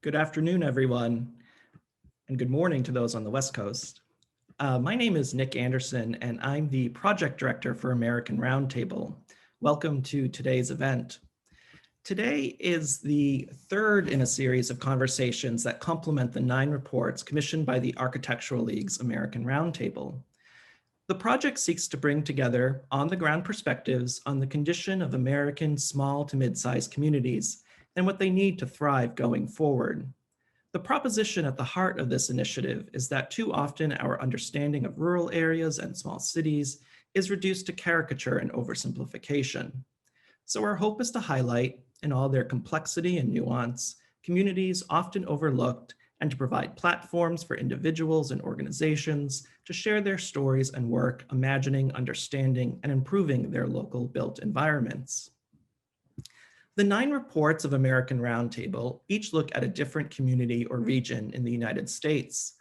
Good afternoon, everyone, and good morning to those on the West Coast. My name is Nick Anderson, and I'm the project director for American Roundtable. Welcome to today's event. Today is the third in a series of conversations that complement the 9 reports commissioned by the Architectural League's American Roundtable. The project seeks to bring together on-the-ground perspectives on the condition of American small to mid-sized communities and what they need to thrive going forward. The proposition at the heart of this initiative is that too often our understanding of rural areas and small cities is reduced to caricature and oversimplification. So our hope is to highlight, in all their complexity and nuance, communities often overlooked, and to provide platforms for individuals and organizations to share their stories and work, imagining, understanding, and improving their local built environments. The 9 reports of American Roundtable each look at a different community or region in the United States.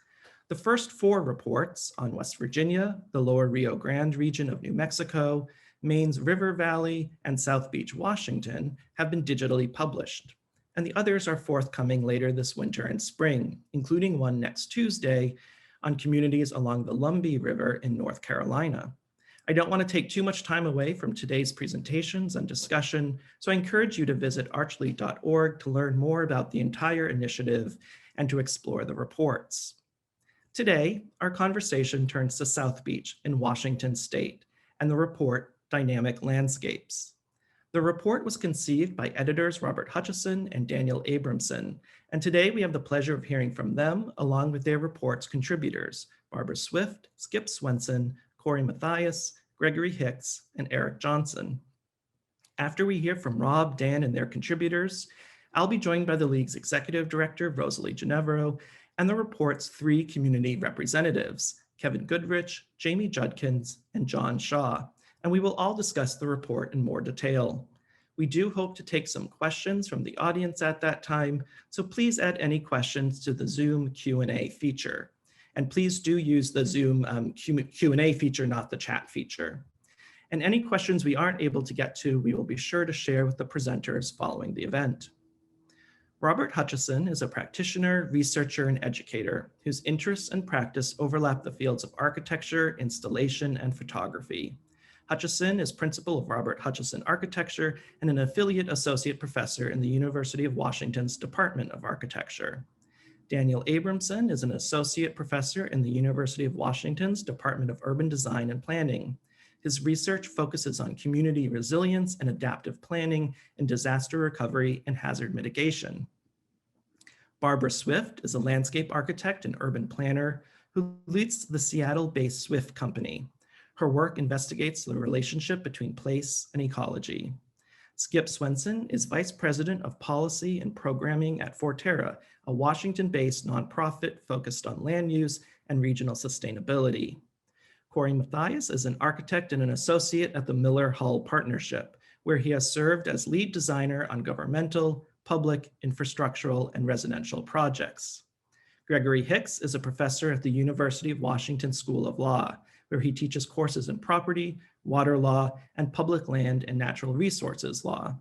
The first 4 reports on West Virginia, the Lower Rio Grande region of New Mexico, Maine's River Valley, and South Beach, Washington have been digitally published, and the others are forthcoming later this winter and spring, including one next Tuesday on communities along the Lumbee River in North Carolina. I don't want to take too much time away from today's presentations and discussion, so I encourage you to visit archly.org to learn more about the entire initiative and to explore the reports. Today, our conversation turns to South Beach in Washington State and the report, Dynamic Landscapes. The report was conceived by editors Robert Hutchison and Daniel Abramson, and today we have the pleasure of hearing from them along with their report's contributors, Barbara Swift, Skip Swenson, Cory Mattheis, Gregory Hicks, and Eirik Johnson. After we hear from Rob, Dan, and their contributors, I'll be joined by the League's Executive Director, Rosalie Genevro, and the report's 3 community representatives, Kevin Goodrich, Jamie Judkins, and John Shaw, and we will all discuss the report in more detail. We do hope to take some questions from the audience at that time, so please add any questions to the Zoom Q&A feature. And please do use the Zoom Q&A feature, not the chat feature. And any questions we aren't able to get to, we will be sure to share with the presenters following the event. Robert Hutchison is a practitioner, researcher, and educator whose interests and practice overlap the fields of architecture, installation, and photography. Hutchison is principal of Robert Hutchison Architecture and an affiliate associate professor in the University of Washington's Department of Architecture. Daniel Abramson is an associate professor in the University of Washington's Department of Urban Design and Planning. His research focuses on community resilience and adaptive planning in disaster recovery and hazard mitigation. Barbara Swift is a landscape architect and urban planner who leads the Seattle-based Swift Company. Her work investigates the relationship between place and ecology. Skip Swenson is Vice President of Policy and Programming at Forterra, a Washington-based nonprofit focused on land use and regional sustainability. Cory Mattheis is an architect and an associate at the Miller-Hull Partnership, where he has served as lead designer on governmental, public, infrastructural, and residential projects. Gregory Hicks is a professor at the University of Washington School of Law, where he teaches courses in property, water law, and public land and natural resources law.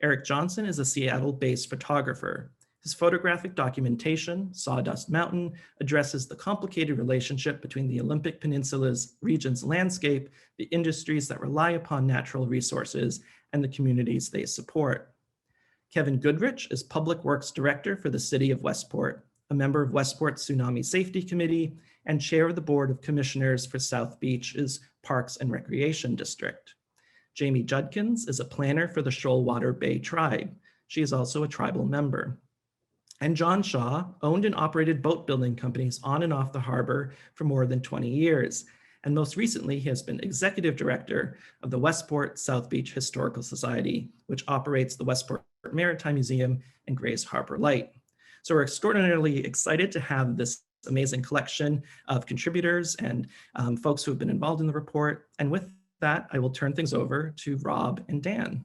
Eirik Johnson is a Seattle-based photographer. His photographic documentation, Sawdust Mountain, addresses the complicated relationship between the Olympic Peninsula's region's landscape, the industries that rely upon natural resources, and the communities they support. Kevin Goodrich is Public Works Director for the City of Westport, a member of Westport's Tsunami Safety Committee, and chair of the Board of Commissioners for South Beach's Parks and Recreation District. Jamie Judkins is a planner for the Shoalwater Bay Tribe. She is also a tribal member. And John Shaw owned and operated boat building companies on and off the harbor for more than 20 years. And most recently, he has been executive director of the Westport South Beach Historical Society, which operates the Westport Maritime Museum and Grays Harbor Light. So we're extraordinarily excited to have this amazing collection of contributors and folks who have been involved in the report. And with that, I will turn things over to Rob and Dan.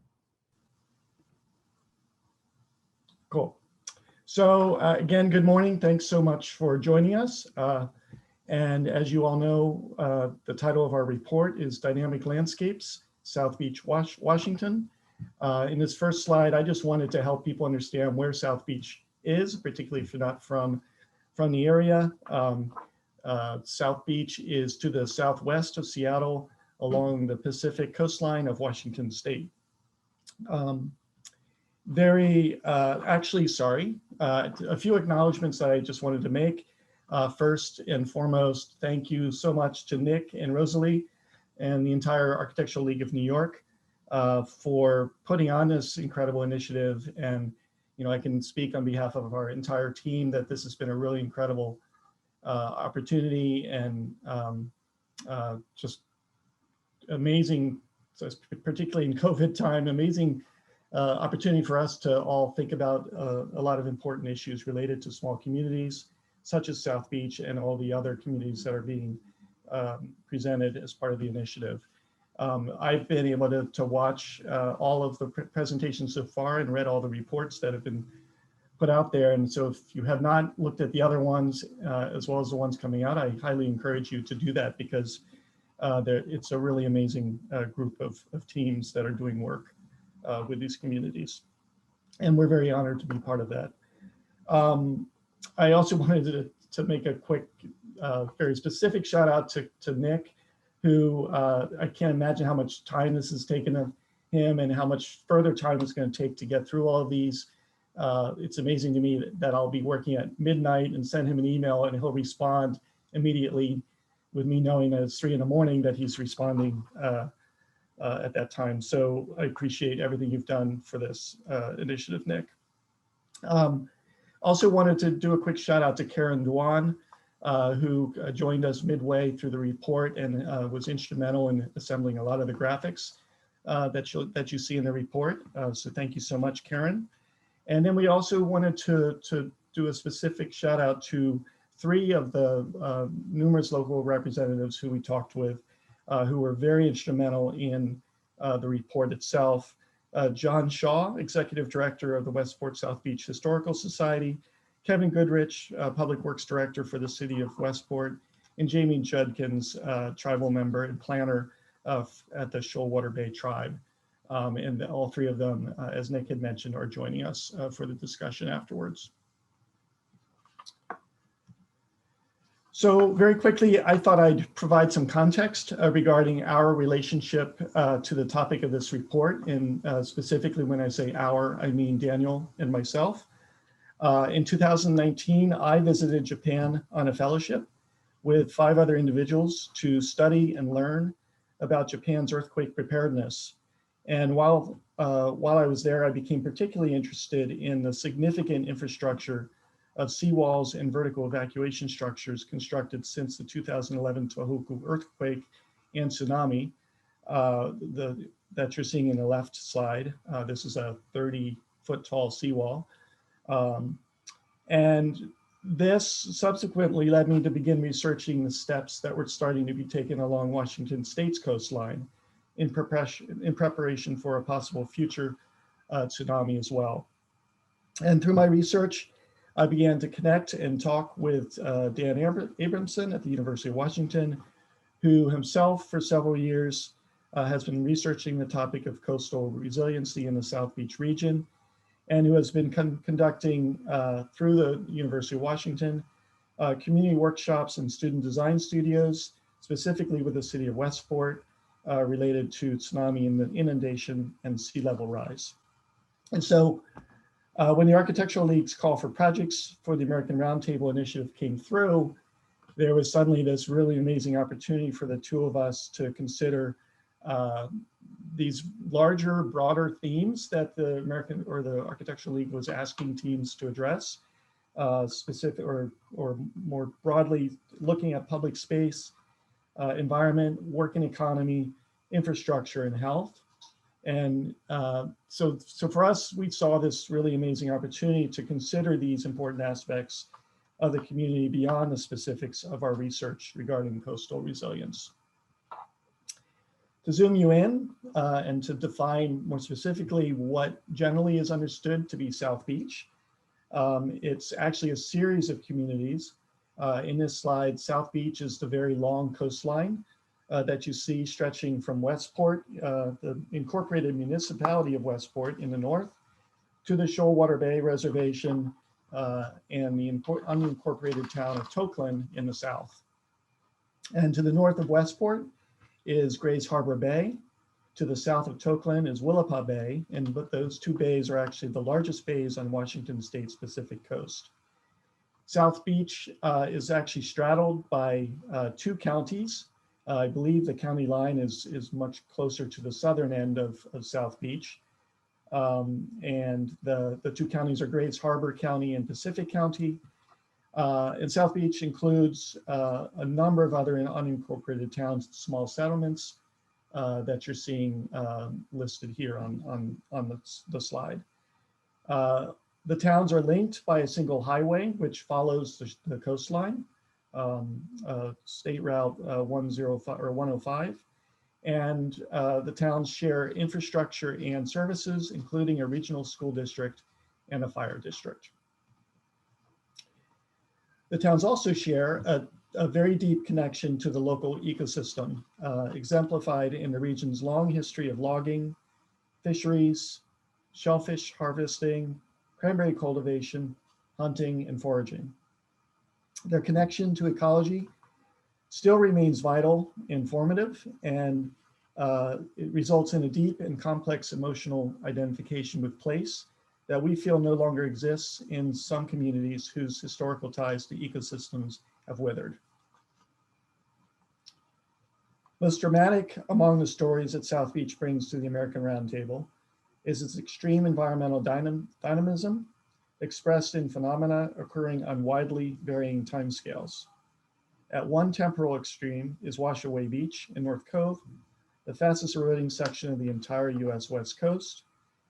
Cool. So again, good morning. Thanks so much for joining us. And as you all know, the title of our report is Dynamic Landscapes, South Beach, Washington. In this first slide, I just wanted to help people understand where South Beach is, particularly if you're not from the area. South Beach is to the southwest of Seattle along the Pacific coastline of Washington State. A few acknowledgements that I just wanted to make. First and foremost, thank you so much to Nick and Rosalie and the entire Architectural League of New York for putting on this incredible initiative. And I can speak on behalf of our entire team that this has been a really incredible opportunity and just amazing, particularly in COVID time, amazing opportunity for us to all think about a lot of important issues related to small communities, such as South Beach and all the other communities that are being presented as part of the initiative. I've been able to watch all of the presentations so far and read all the reports that have been put out there. And so if you have not looked at the other ones, as well as the ones coming out, I highly encourage you to do that because it's a really amazing group of teams that are doing work with these communities. And we're very honored to be part of that. I also wanted to make a quick, very specific shout out to Nick, who I can't imagine how much time this has taken of him and how much further time it's going to take to get through all of these. It's amazing to me that I'll be working at midnight and send him an email and he'll respond immediately with me knowing that it's 3 a.m. that he's responding at that time. So I appreciate everything you've done for this initiative, Nick. Also wanted to do a quick shout out to Karen Duan, who joined us midway through the report and was instrumental in assembling a lot of the graphics that you see in the report. So thank you so much, Karen. And then we also wanted to do a specific shout out to 3 of the numerous local representatives who we talked with, who were very instrumental in the report itself. John Shaw, Executive Director of the Westport South Beach Historical Society, Kevin Goodrich, Public Works Director for the City of Westport, and Jamie Judkins, tribal member and planner at the Shoalwater Bay Tribe. And all 3 of them, as Nick had mentioned, are joining us for the discussion afterwards. So very quickly, I thought I'd provide some context regarding our relationship to the topic of this report. And specifically when I say our, I mean Daniel and myself. In 2019, I visited Japan on a fellowship with 5 other individuals to study and learn about Japan's earthquake preparedness. And while I was there, I became particularly interested in the significant infrastructure of seawalls and vertical evacuation structures constructed since the 2011 Tohoku earthquake and tsunami that you're seeing in the left slide. This is a 30-foot tall seawall. And this subsequently led me to begin researching the steps that were starting to be taken along Washington State's coastline in preparation for a possible future tsunami as well. And through my research, I began to connect and talk with Dan Abramson at the University of Washington, who himself for several years has been researching the topic of coastal resiliency in the South Beach region, and who has been conducting through the University of Washington community workshops and student design studios, specifically with the city of Westport, related to tsunami and the inundation and sea level rise. And so when the Architectural League's call for projects for the American Roundtable initiative came through, there was suddenly this really amazing opportunity for the 2 of us to consider these larger, broader themes that the Architectural League was asking teams to address, specific or more broadly looking at public space, environment, working economy, infrastructure, and health. And so for us, we saw this really amazing opportunity to consider these important aspects of the community beyond the specifics of our research regarding coastal resilience. To zoom you in and to define more specifically what generally is understood to be South Beach, it's actually a series of communities. In this slide, South Beach is the very long coastline that you see stretching from Westport, the incorporated municipality of Westport in the north, to the Shoalwater Bay Reservation and the unincorporated town of Tokeland in the south. And to the north of Westport is Grays Harbor Bay. To the south of Tokeland is Willapa Bay, and those two bays are actually the largest bays on Washington State's Pacific coast. South Beach is actually straddled by two counties. I believe the county line is much closer to the southern end of South Beach. And the two counties are Grays Harbor County and Pacific County. And South Beach includes a number of other unincorporated towns, small settlements that you're seeing listed here on the slide. The towns are linked by a single highway, which follows the coastline, State Route 105 or 105. And the towns share infrastructure and services, including a regional school district and a fire district. The towns also share a very deep connection to the local ecosystem, exemplified in the region's long history of logging, fisheries, shellfish harvesting, cranberry cultivation, hunting, and foraging. Their connection to ecology still remains vital, informative, and it results in a deep and complex emotional identification with place that we feel no longer exists in some communities whose historical ties to ecosystems have withered. Most dramatic among the stories that South Beach brings to the American Roundtable is its extreme environmental dynamism expressed in phenomena occurring on widely varying timescales. At one temporal extreme is Washaway Beach in North Cove, the fastest eroding section of the entire US West Coast.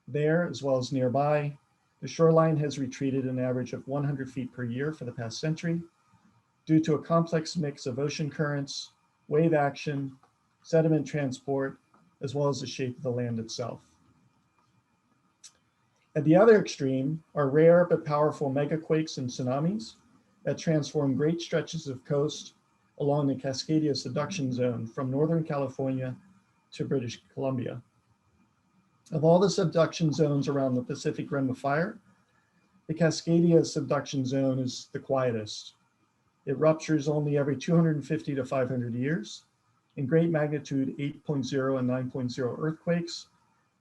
There, as well as nearby, the shoreline has retreated an average of 100 feet per year for the past century due to a complex mix of ocean currents, wave action, sediment transport, as well as the shape of the land itself. At the other extreme are rare but powerful megaquakes and tsunamis that transform great stretches of coast along the Cascadia subduction zone from Northern California to British Columbia. Of all the subduction zones around the Pacific Rim of Fire, the Cascadia subduction zone is the quietest. It ruptures only every 250 to 500 years in great magnitude 8.0 and 9.0 earthquakes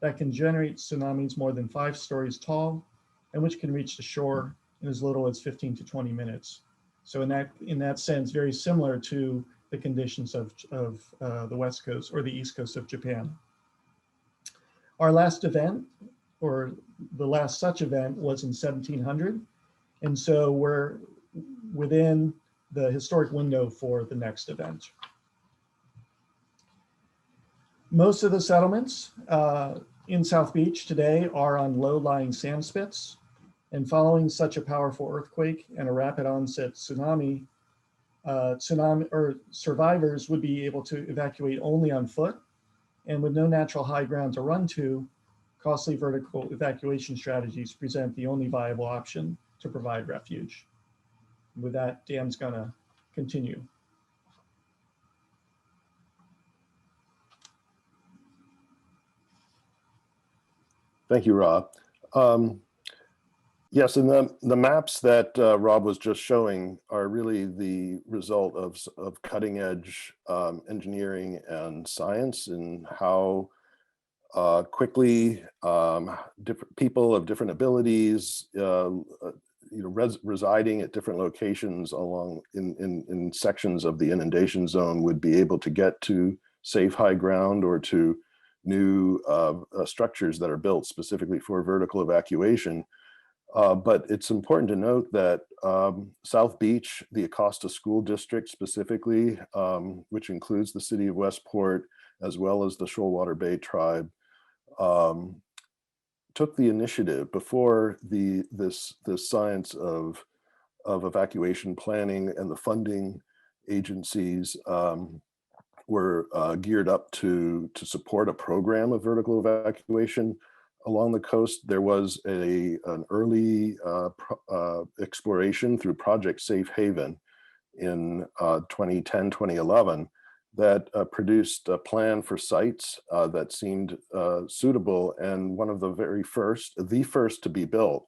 that can generate tsunamis more than 5 stories tall and which can reach the shore in as little as 15 to 20 minutes. So in that sense, very similar to the conditions of the West Coast or the East Coast of Japan. Our last event, or the last such event, was in 1700. And so we're within the historic window for the next event. Most of the settlements in South Beach today are on low-lying sand spits. And following such a powerful earthquake and a rapid onset tsunami, survivors would be able to evacuate only on foot, and with no natural high ground to run to, costly vertical evacuation strategies present the only viable option to provide refuge. With that, Dan's gonna continue. Thank you, Rob. Yes, and the maps that Rob was just showing are really the result of cutting edge engineering and science, and how quickly different people of different abilities, residing at different locations along in sections of the inundation zone would be able to get to safe high ground or to new structures that are built specifically for vertical evacuation. But it's important to note that South Beach, the Acosta School District specifically, which includes the city of Westport, as well as the Shoalwater Bay Tribe, took the initiative before this science of evacuation planning and the funding agencies were geared up to support a program of vertical evacuation along the coast. There was an early exploration through Project Safe Haven in 2010, 2011, that produced a plan for sites that seemed suitable. And one of the first to be built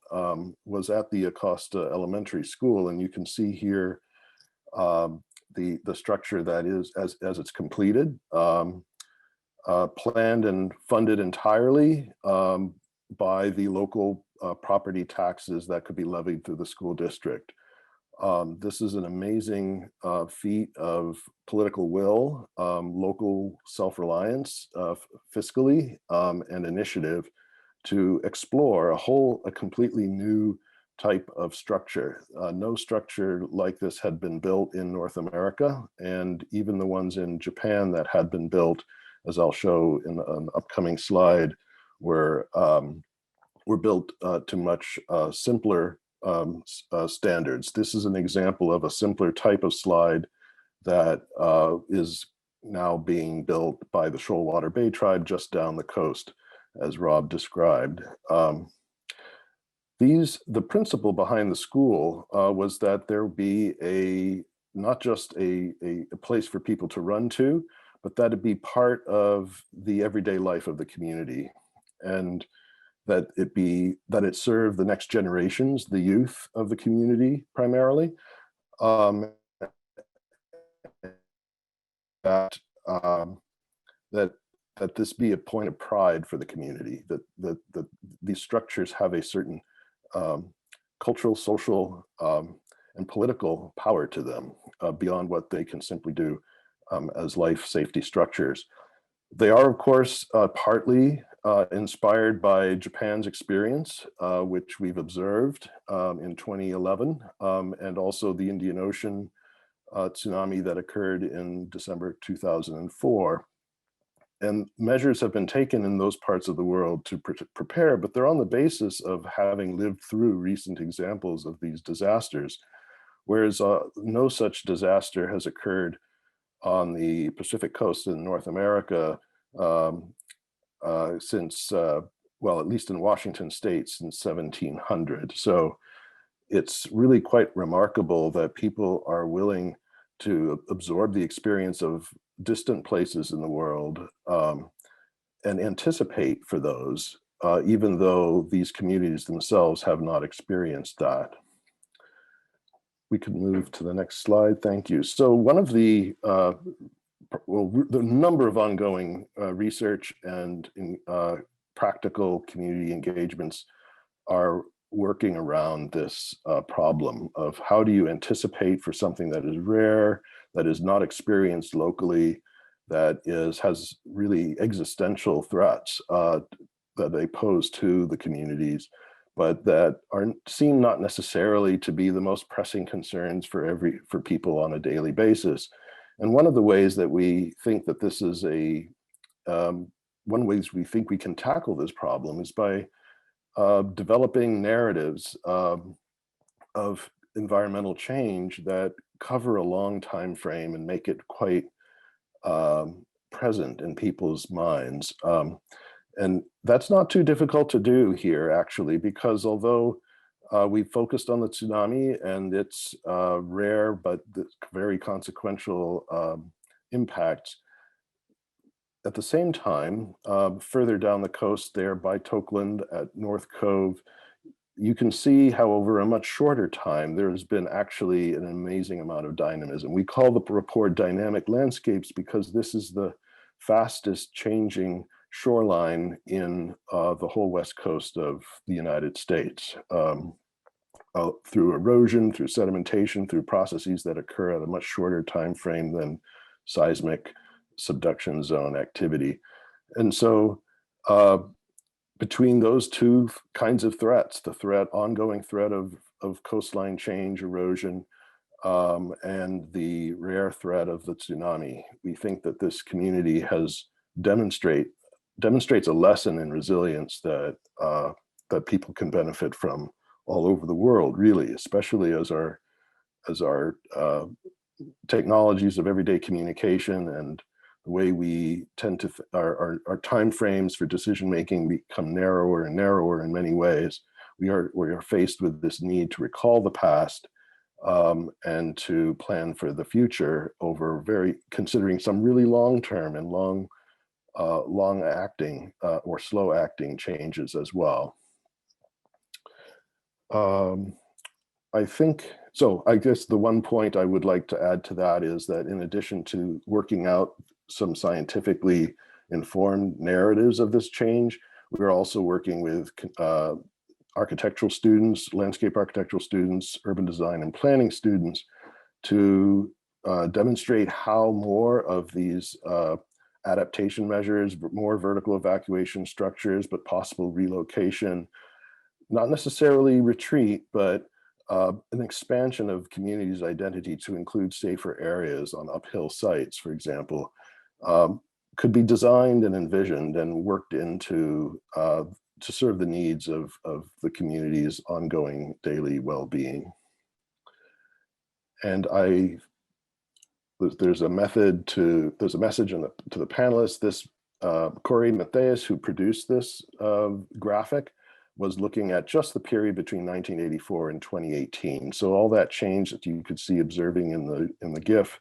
was at the Acosta Elementary School. And you can see here the structure that is as it's completed, planned and funded entirely by the local property taxes that could be levied through the school district. This is an amazing feat of political will, local self-reliance fiscally, and initiative to explore a completely new type of structure. No structure like this had been built in North America, and even the ones in Japan that had been built, as I'll show in an upcoming slide, were built to much simpler standards. This is an example of a simpler type of slide that is now being built by the Shoalwater Bay tribe just down the coast, as Rob described. The principle behind the school was that there would be not just a place for people to run to, but that it be part of the everyday life of the community, and that it serve the next generations, the youth of the community primarily, that this be a point of pride for the community, that these structures have a certain cultural, social, and political power to them beyond what they can simply do as life safety structures. They are, of course, partly inspired by Japan's experience, which we've observed in 2011, and also the Indian Ocean tsunami that occurred in December 2004. And measures have been taken in those parts of the world to prepare, but they're on the basis of having lived through recent examples of these disasters, whereas no such disaster has occurred on the Pacific coast in North America since, well, at least in Washington state, since 1700. So it's really quite remarkable that people are willing to absorb the experience of distant places in the world and anticipate for those, even though these communities themselves have not experienced that. We can move to the next slide. Thank you. So one of the number of ongoing research and practical community engagements are working around this problem of how do you anticipate for something that is rare, that is not experienced locally, that has really existential threats that they pose to the communities, but that seem not necessarily to be the most pressing concerns for people on a daily basis. And one of the ways that we think that this is one ways we think we can tackle this problem is by developing narratives of environmental change that cover a long time frame and make it quite present in people's minds. And that's not too difficult to do here, actually, because although we focused on the tsunami and its rare but very consequential impacts, at the same time, further down the coast there by Tokeland at North Cove, you can see how over a much shorter time, there has been actually an amazing amount of dynamism. We call the report dynamic landscapes because this is the fastest changing shoreline in the whole west coast of the United States. Through erosion, through sedimentation, through processes that occur at a much shorter time frame than seismic subduction zone activity. And so between those two kinds of threats, the ongoing threat of coastline change, erosion, and the rare threat of the tsunami, we think that this community has demonstrates a lesson in resilience that people can benefit from all over the world, really, especially as our technologies of everyday communication and the way we tend to, our time frames for decision making become narrower and narrower in many ways. We are faced with this need to recall the past and to plan for the future over considering some really long-term and long-acting or slow-acting changes as well. I guess the one point I would like to add to that is that in addition to working out some scientifically informed narratives of this change, we're also working with architectural students, landscape architectural students, urban design and planning students to demonstrate how more of these adaptation measures, more vertical evacuation structures, but possible relocation, not necessarily retreat, but an expansion of communities' identity to include safer areas on uphill sites, for example, could be designed and envisioned and worked into to serve the needs of the community's ongoing daily well-being. And there's a message to the panelists. This Cory Mattheis, who produced this graphic, was looking at just the period between 1984 and 2018. So all that change that you could see observing in the GIF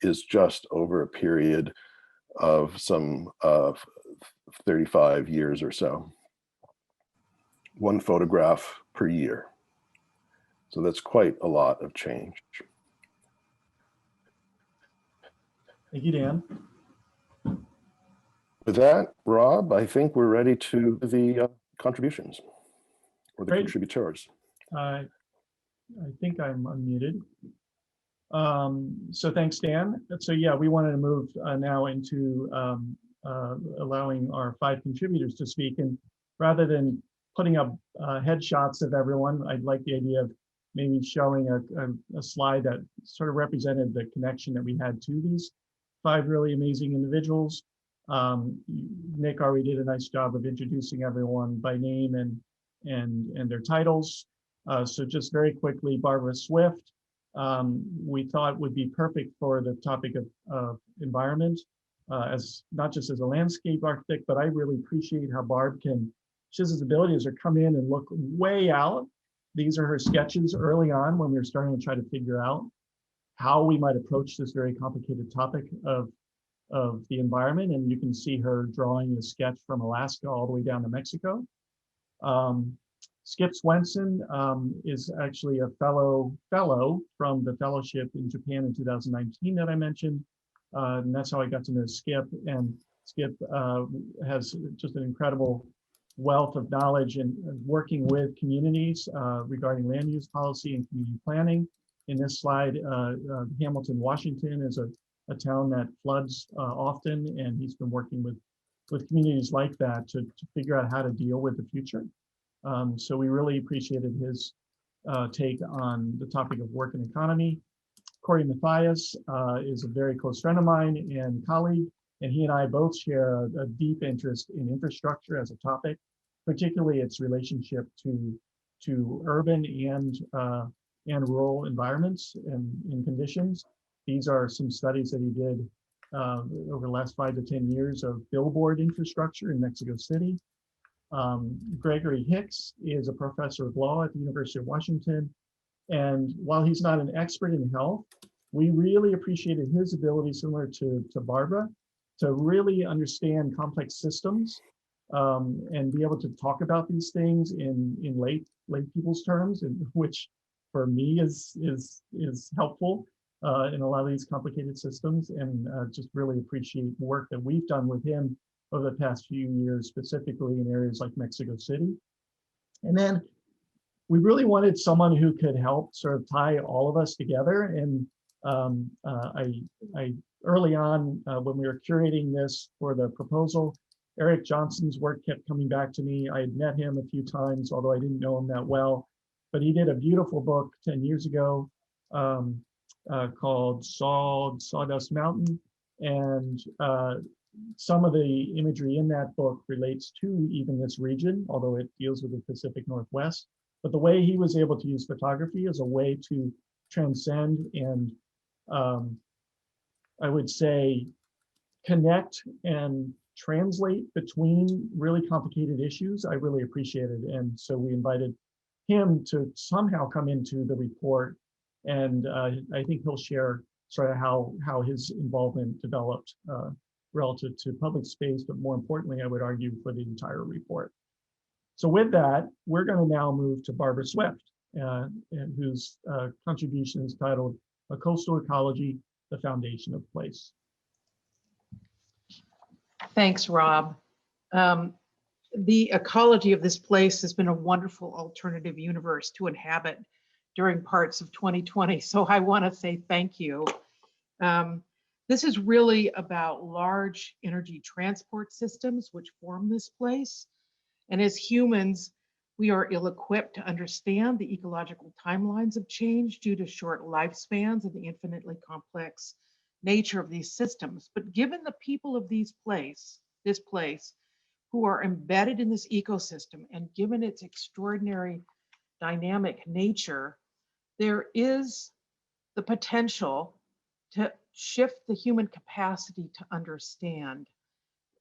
is just over a period of some 35 years or so. One photograph per year. So that's quite a lot of change. Thank you, Dan. With that, Rob, I think we're ready to the contributions or the Great. contributors. I think I'm unmuted. So thanks, Dan. So yeah, we wanted to move now into allowing our 5 contributors to speak. And rather than putting up headshots of everyone, I'd like the idea of maybe showing a slide that sort of represented the connection that we had to these 5 really amazing individuals. Nick already did a nice job of introducing everyone by name and their titles. So just very quickly, Barbara Swift, we thought would be perfect for the topic of environment, as not just as a landscape architect, but I really appreciate how Barb she has this ability to come in and look way out. These are her sketches early on when we were starting to try to figure out how we might approach this very complicated topic of the environment. And you can see her drawing the sketch from Alaska all the way down to Mexico. Skip Swenson is actually a fellow from the fellowship in Japan in 2019 that I mentioned. And that's how I got to know Skip. And Skip has just an incredible wealth of knowledge and working with communities regarding land use policy and community planning. In this slide, Hamilton, Washington is a town that floods often, and he's been working with communities like that to figure out how to deal with the future. So we really appreciated his take on the topic of work and economy. Cory Mattheis is a very close friend of mine and colleague, and he and I both share a deep interest in infrastructure as a topic, particularly its relationship to urban and rural environments and conditions. These are some studies that he did over the last 5 to 10 years of billboard infrastructure in Mexico City. Gregory Hicks is a professor of law at the University of Washington. And while he's not an expert in health, we really appreciated his ability, similar to Barbara, to really understand complex systems and be able to talk about these things in lay people's terms, and which for me is helpful in a lot of these complicated systems, and just really appreciate work that we've done with him over the past few years, specifically in areas like Mexico City. And then we really wanted someone who could help sort of tie all of us together. And I early on, when we were curating this for the proposal, Eirik Johnson's work kept coming back to me. I had met him a few times, although I didn't know him that well, but he did a beautiful book 10 years ago called Sawdust Mountain. And some of the imagery in that book relates to even this region, although it deals with the Pacific Northwest. But the way he was able to use photography as a way to transcend and I would say connect and translate between really complicated issues, I really appreciated. And so we invited him to somehow come into the report. And I think he'll share sort of how his involvement developed relative to public space, but more importantly, I would argue for the entire report. So with that, we're going to now move to Barbara Swift, whose contribution is titled "A Coastal Ecology, the Foundation of Place." Thanks, Rob. The ecology of this place has been a wonderful alternative universe to inhabit during parts of 2020. So I want to say thank you. This is really about large energy transport systems which form this place. And as humans, we are ill-equipped to understand the ecological timelines of change due to short lifespans and the infinitely complex nature of these systems. But given the people of this place, who are embedded in this ecosystem, and given its extraordinary dynamic nature, there is the potential to shift the human capacity to understand.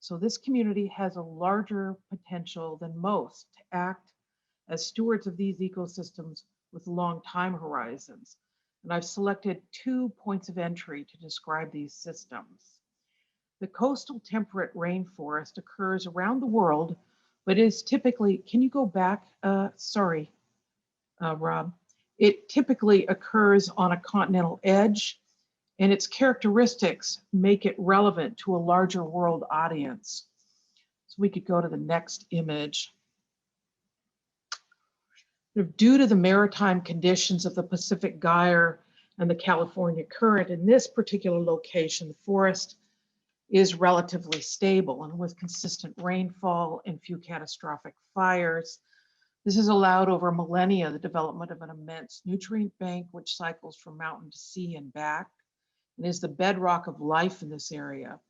So this community has a larger potential than most to act as stewards of these ecosystems with long time horizons. And I've selected 2 points of entry to describe these systems. The coastal temperate rainforest occurs around the world, but is typically, can you go back? Sorry, Rob. It typically occurs on a continental edge, and its characteristics make it relevant to a larger world audience. So we could go to the next image. Due to the maritime conditions of the Pacific Gyre and the California Current, in this particular location, the forest is relatively stable, and with consistent rainfall and few catastrophic fires, this has allowed over millennia the development of an immense nutrient bank which cycles from mountain to sea and back, and is the bedrock of life in this area.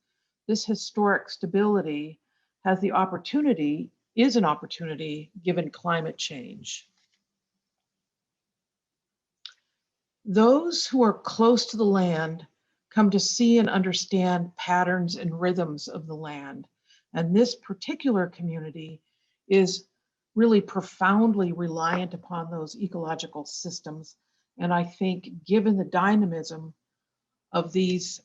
This historic stability is an opportunity given climate change. Those who are close to the land come to see and understand patterns and rhythms of the land. And this particular community is really profoundly reliant upon those ecological systems. And I think given the dynamism of these,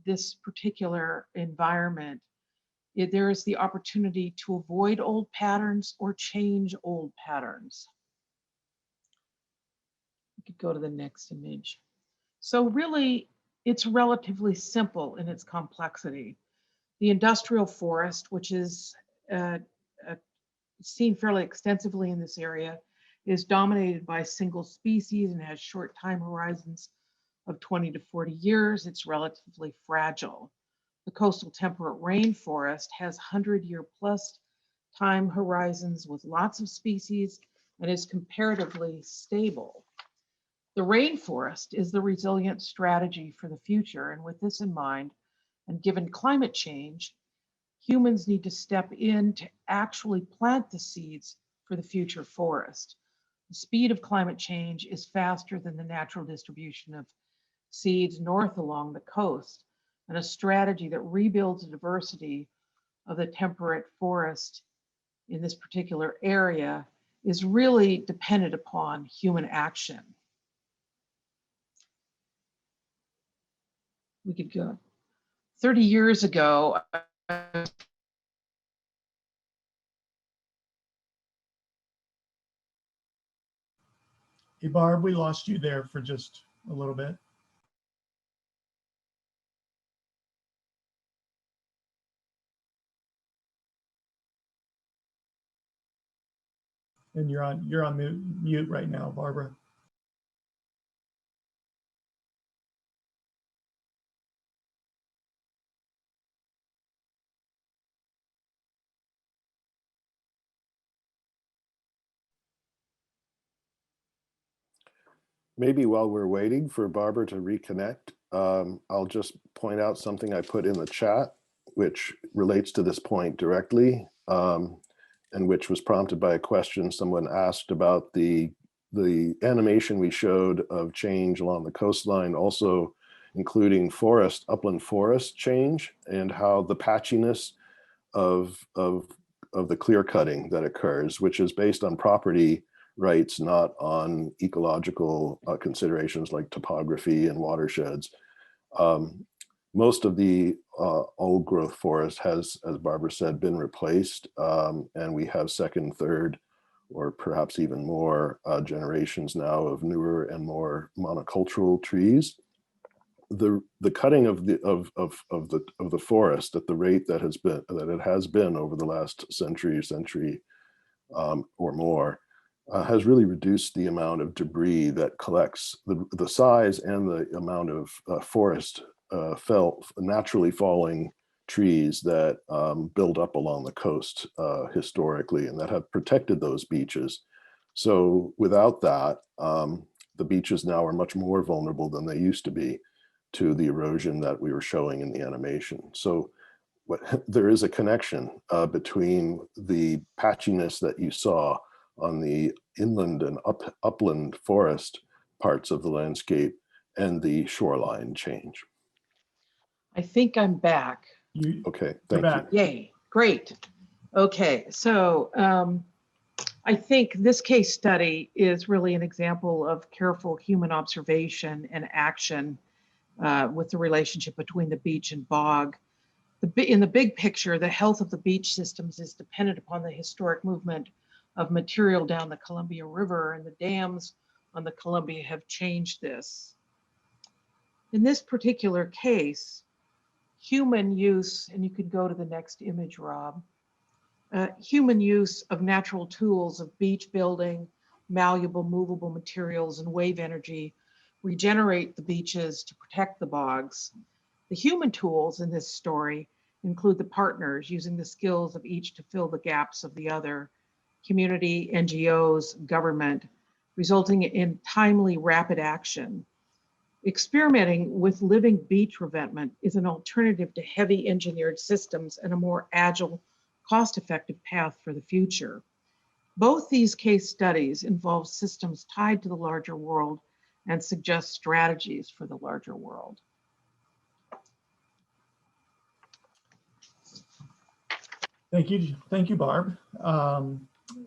this particular environment, there is the opportunity to avoid old patterns or change old patterns. We could go to the next image. So really, it's relatively simple in its complexity. The industrial forest, which is seen fairly extensively in this area, is dominated by single species and has short time horizons of 20 to 40 years. It's relatively fragile. The coastal temperate rainforest has 100-year plus time horizons with lots of species and is comparatively stable. The rainforest is the resilient strategy for the future, and with this in mind, and given climate change, humans need to step in to actually plant the seeds for the future forest. The speed of climate change is faster than the natural distribution of seeds north along the coast, and a strategy that rebuilds the diversity of the temperate forest in this particular area is really dependent upon human action. We could go 30 years ago. Hey, Barb, we lost you there for just a little bit. And you're on mute right now, Barbara. Maybe while we're waiting for Barbara to reconnect, I'll just point out something I put in the chat, which relates to this point directly, and which was prompted by a question someone asked about the animation we showed of change along the coastline, also including upland forest change, and how the patchiness of the clear cutting that occurs, which is based on property rights, not on ecological considerations like topography and watersheds. Most of the old growth forest has, as Barbara said, been replaced, and we have second, third, or perhaps even more generations now of newer and more monocultural trees. The cutting of the forest at the rate that it has been over the last century or more has really reduced the amount of debris that collects. The size and the amount of forest naturally falling trees that build up along the coast historically, and that have protected those beaches. So without that, the beaches now are much more vulnerable than they used to be to the erosion that we were showing in the animation. So there is a connection between the patchiness that you saw on the inland and upland forest parts of the landscape and the shoreline change. I think I'm back. Okay, thank you. Yay, great. Okay, so I think this case study is really an example of careful human observation and action with the relationship between the beach and bog. In the big picture, the health of the beach systems is dependent upon the historic movement of material down the Columbia River, and the dams on the Columbia have changed this. In this particular case, human use, and you could go to the next image, Rob, human use of natural tools of beach building, malleable, movable materials, and wave energy regenerate the beaches to protect the bogs. The human tools in this story include the partners using the skills of each to fill the gaps of the other, community, NGOs, government, resulting in timely, rapid action. Experimenting with living beach revetment is an alternative to heavy engineered systems and a more agile, cost-effective path for the future. Both these case studies involve systems tied to the larger world and suggest strategies for the larger world. Thank you, Barb.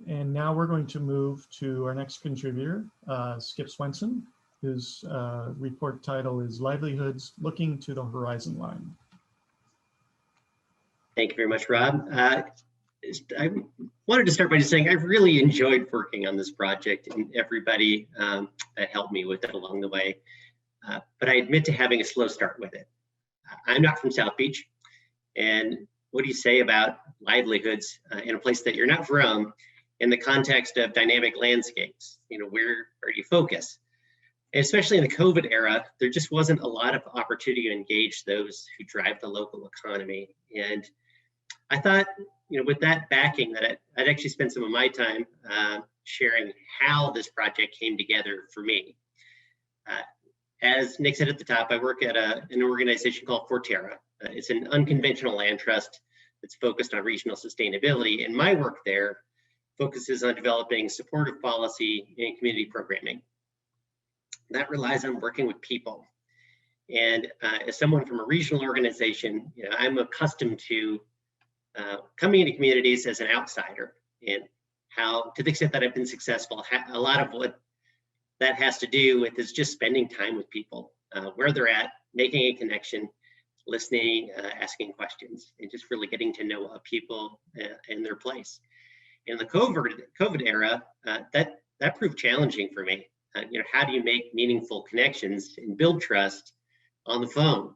And now we're going to move to our next contributor, Skip Swenson, whose report title is Livelihoods Looking to the Horizon Line. Thank you very much, Rob. I wanted to start by just saying I've really enjoyed working on this project and everybody that helped me with it along the way. But I admit to having a slow start with it. I'm not from South Beach, and what do you say about livelihoods in a place that you're not from in the context of dynamic landscapes? You know, where do you focus? And especially in the COVID era, there just wasn't a lot of opportunity to engage those who drive the local economy. And I thought, you know, with that backing, that I'd actually spend some of my time sharing how this project came together for me. As Nick said at the top, I work at an organization called Forterra. It's an unconventional land trust that's focused on regional sustainability. And my work there focuses on developing supportive policy and community programming. That relies on working with people. And as someone from a regional organization, you know, I'm accustomed to coming into communities as an outsider, and how, to the extent that I've been successful, a lot of what that has to do with is just spending time with people, where they're at, making a connection, listening, asking questions, and just really getting to know people and their place. In the COVID era, that proved challenging for me. You know, how do you make meaningful connections and build trust on the phone,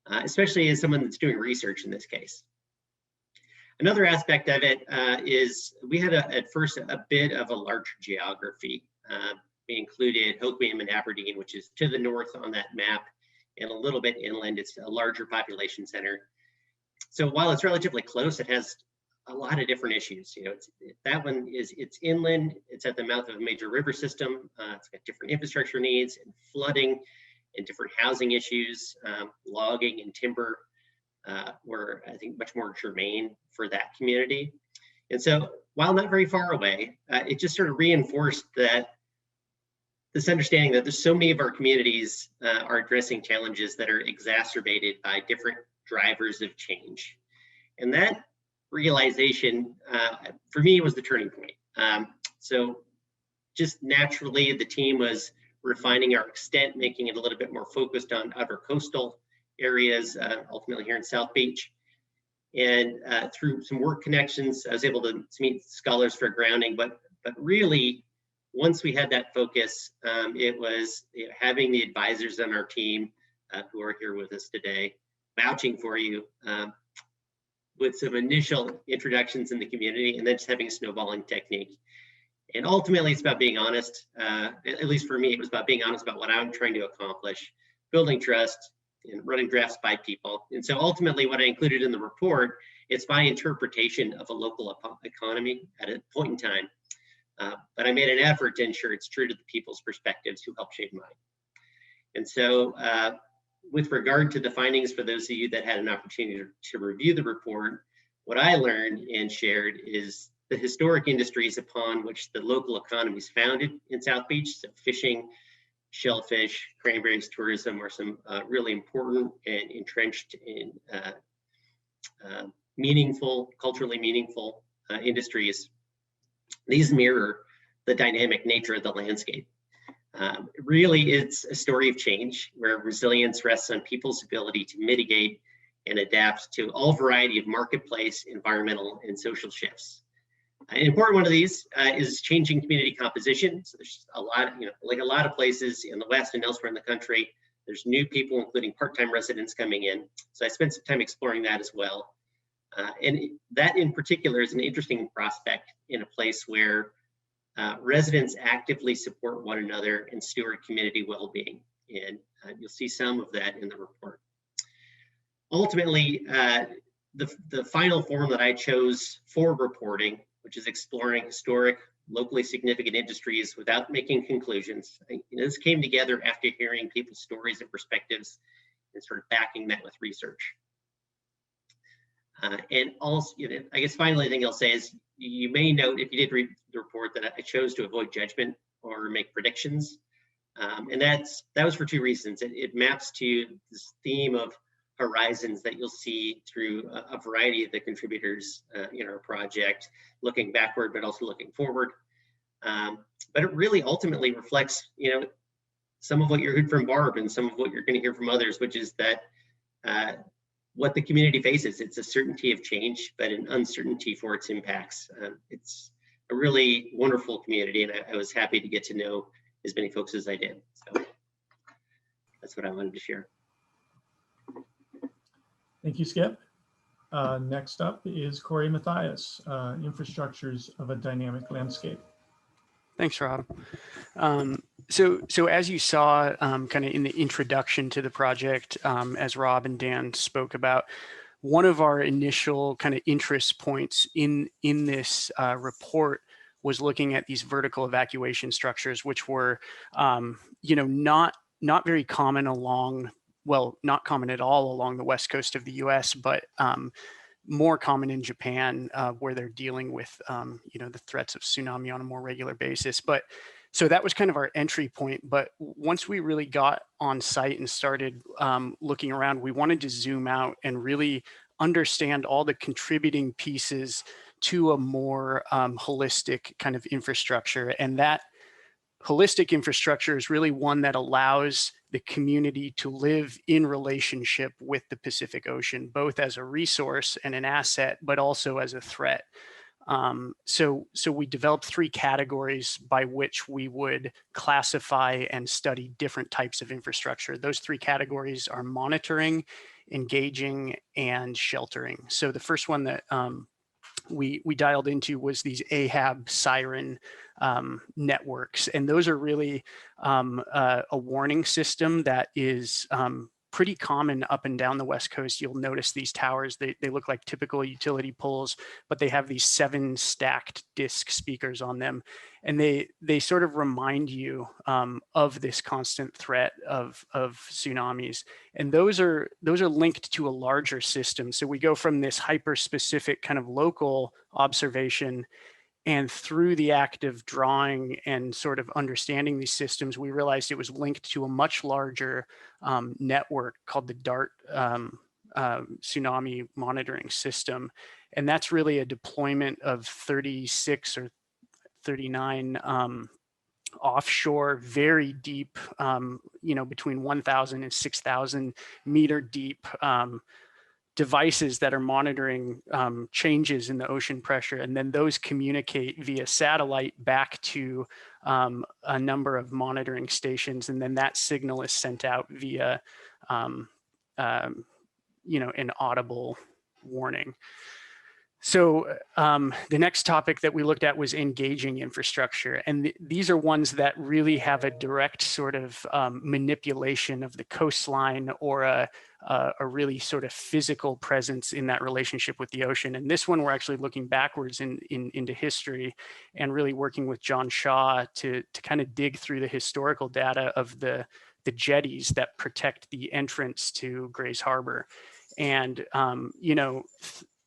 especially as someone that's doing research in this case? Another aspect of it is we had at first a bit of a larger geography. We included Hoquiam and Aberdeen, which is to the north on that map, and a little bit inland. It's a larger population center. So while it's relatively close, it has a lot of different issues. You know, it's inland. It's at the mouth of a major river system. It's got different infrastructure needs and flooding and different housing issues. Logging and timber were, I think, much more germane for that community. And so while not very far away, it just sort of reinforced this understanding that there's so many of our communities are addressing challenges that are exacerbated by different drivers of change. And that realization, for me, was the turning point. So just naturally, the team was refining our extent, making it a little bit more focused on outer coastal areas, ultimately here in South Beach. And through some work connections, I was able to meet scholars for grounding. But really, once we had that focus, it was having the advisors on our team who are here with us today, vouching for you with some initial introductions in the community, and then just having a snowballing technique. And ultimately, it's about being honest. At least for me, it was about being honest about what I'm trying to accomplish, building trust, and running drafts by people. And so ultimately, what I included in the report is my interpretation of a local economy at a point in time. But I made an effort to ensure it's true to the people's perspectives who helped shape mine. And so with regard to the findings, for those of you that had an opportunity to review the report, what I learned and shared is the historic industries upon which the local economy is founded in South Beach, so fishing, shellfish, cranberries, tourism are some really important and entrenched in culturally meaningful industries. These mirror the dynamic nature of the landscape. Really, it's a story of change where resilience rests on people's ability to mitigate and adapt to all variety of marketplace, environmental, and social shifts. An important one of these is changing community composition. So there's a lot, like a lot of places in the West and elsewhere in the country, there's new people, including part-time residents coming in. So I spent some time exploring that as well. And that in particular is an interesting prospect in a place where residents actively support one another and steward community well-being. And you'll see some of that in the report. Ultimately, the final form that I chose for reporting, which is exploring historic, locally significant industries without making conclusions. This came together after hearing people's stories and perspectives and sort of backing that with research. And also, I guess finally, the thing I'll say is you may note, if you did read the report, that I chose to avoid judgment or make predictions. And that was for two reasons. It maps to this theme of horizons that you'll see through a variety of the contributors in our project, looking backward, but also looking forward. But it really ultimately reflects, some of what you heard from Barb and some of what you're going to hear from others, which is that what the community faces, it's a certainty of change, but an uncertainty for its impacts. It's a really wonderful community, and I was happy to get to know as many folks as I did. So that's what I wanted to share. Thank you, Skip. Next up is Cory Mattheis, Infrastructures of a Dynamic Landscape. Thanks, Rob. So as you saw kind of in the introduction to the project, as Rob and Dan spoke about, one of our initial kind of interest points in this report was looking at these vertical evacuation structures, which were, not very common not common at all along the west coast of the US, but more common in Japan, where they're dealing with, the threats of tsunami on a more regular basis. But so that was kind of our entry point. But once we really got on site and started looking around, we wanted to zoom out and really understand all the contributing pieces to a more holistic kind of infrastructure. And that holistic infrastructure is really one that allows the community to live in relationship with the Pacific Ocean, both as a resource and an asset, but also as a threat. So we developed three categories by which we would classify and study different types of infrastructure. Those three categories are monitoring, engaging, and sheltering. So the first one that we dialed into was these Ahab Siren networks. And those are really a warning system that is pretty common up and down the West Coast. You'll notice these towers, they look like typical utility poles, but they have these 7 stacked disc speakers on them. And they sort of remind you of this constant threat of tsunamis. And those are linked to a larger system. So we go from this hyper-specific kind of local observation, and through the act of drawing and sort of understanding these systems, we realized it was linked to a much larger network called the DART tsunami monitoring system. And that's really a deployment of 36 or 39 offshore, very deep, between 1,000 and 6,000 meter deep devices that are monitoring changes in the ocean pressure, and then those communicate via satellite back to a number of monitoring stations, and then that signal is sent out via an audible warning. So the next topic that we looked at was engaging infrastructure. And these are ones that really have a direct sort of manipulation of the coastline, or a really sort of physical presence in that relationship with the ocean. And this one, we're actually looking backwards into history and really working with John Shaw to kind of dig through the historical data of the jetties that protect the entrance to Grays Harbor. And,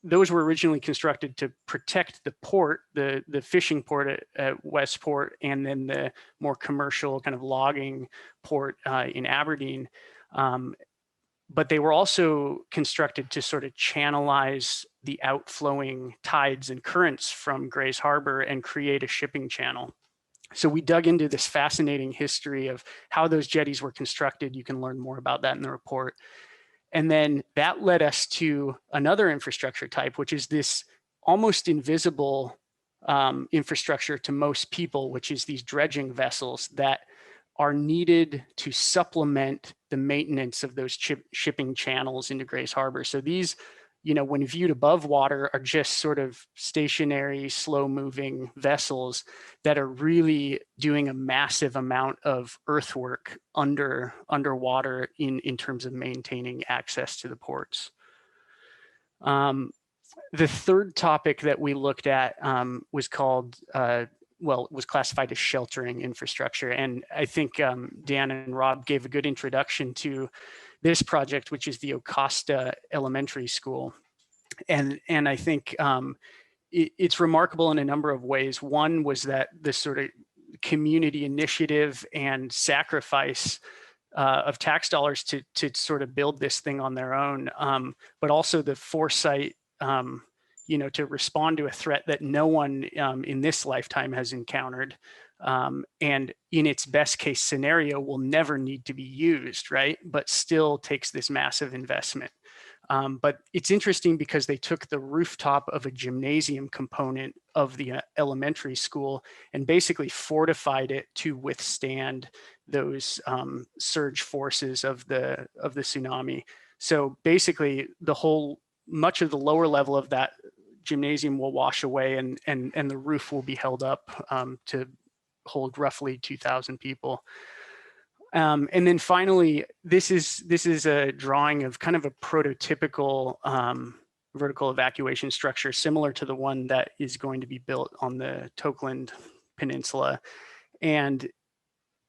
those were originally constructed to protect the port, the fishing port at Westport, and then the more commercial kind of logging port in Aberdeen. But they were also constructed to sort of channelize the outflowing tides and currents from Grays Harbor and create a shipping channel. So we dug into this fascinating history of how those jetties were constructed. You can learn more about that in the report. And then that led us to another infrastructure type, which is this almost invisible infrastructure to most people, which is these dredging vessels that are needed to supplement the maintenance of those shipping channels into Grays Harbor. So these, when viewed above water, are just sort of stationary, slow-moving vessels that are really doing a massive amount of earthwork underwater in terms of maintaining access to the ports. The third topic that we looked at was called, it was classified as sheltering infrastructure. And I think Dan and Rob gave a good introduction to this project, which is the Acosta Elementary School. And I think it's remarkable in a number of ways. One was that this sort of community initiative and sacrifice of tax dollars to sort of build this thing on their own, but also the foresight, to respond to a threat that no one in this lifetime has encountered. And in its best case scenario will never need to be used, right? But still takes this massive investment. But it's interesting because they took the rooftop of a gymnasium component of the elementary school and basically fortified it to withstand those surge forces of the tsunami. So basically much of the lower level of that gymnasium will wash away, and the roof will be held up to hold roughly 2,000 people. And then finally, this is a drawing of kind of a prototypical vertical evacuation structure, similar to the one that is going to be built on the Tokeland Peninsula. And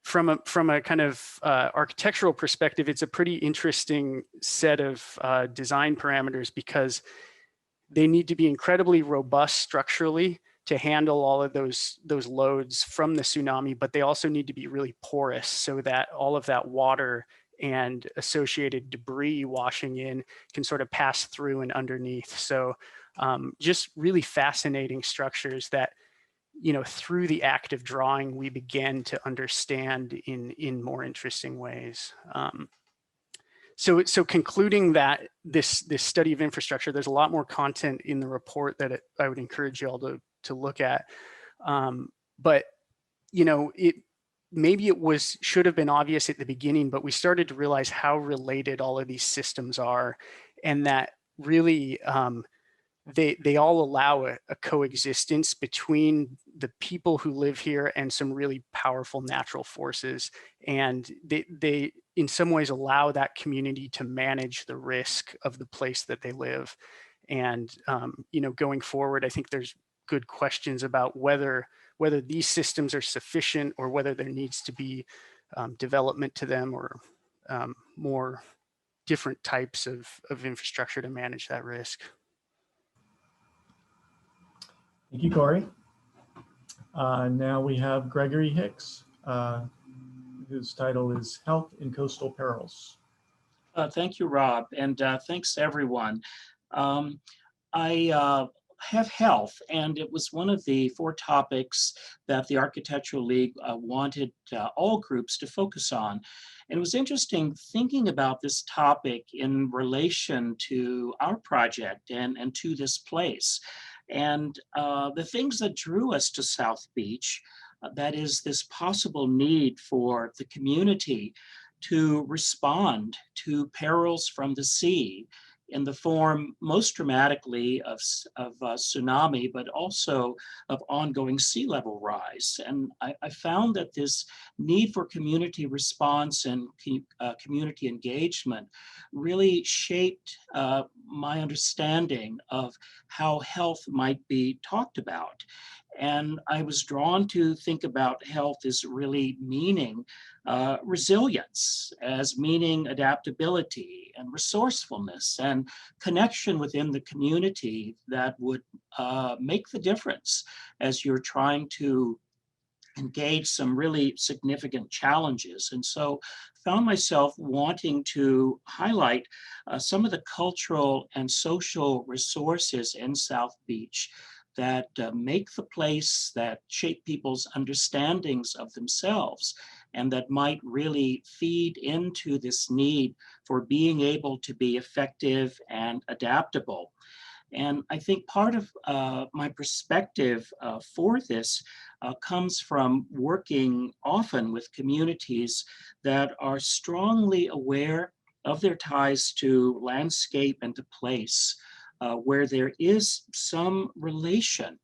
from a kind of architectural perspective, it's a pretty interesting set of design parameters, because they need to be incredibly robust structurally to handle all of those loads from the tsunami, but they also need to be really porous so that all of that water and associated debris washing in can sort of pass through and underneath. So just really fascinating structures that, through the act of drawing, we began to understand in more interesting ways. So concluding that this study of infrastructure, there's a lot more content in the report that I would encourage you all to look at. But maybe it should have been obvious at the beginning, but we started to realize how related all of these systems are, and that really they all allow a coexistence between the people who live here and some really powerful natural forces. And they in some ways allow that community to manage the risk of the place that they live. And going forward, I think there's good questions about whether these systems are sufficient, or whether there needs to be development to them, or more different types of infrastructure to manage that risk. Thank you, Cory. Now we have Gregory Hicks, whose title is Health in Coastal Perils. Thank you, Rob, and thanks everyone. I have health, and it was one of the 4 topics that the Architectural League wanted all groups to focus on. And it was interesting thinking about this topic in relation to our project and to this place. And the things that drew us to South Beach, that is this possible need for the community to respond to perils from the sea in the form most dramatically of tsunami, but also of ongoing sea level rise. And I found that this need for community response and community engagement really shaped my understanding of how health might be talked about. And I was drawn to think about health as really meaning resilience, as meaning adaptability and resourcefulness and connection within the community that would make the difference as you're trying to engage some really significant challenges. And so found myself wanting to highlight some of the cultural and social resources in South Beach that make the place, that shape people's understandings of themselves, and that might really feed into this need for being able to be effective and adaptable. And I think part of my perspective for this comes from working often with communities that are strongly aware of their ties to landscape and to place, where there is some relation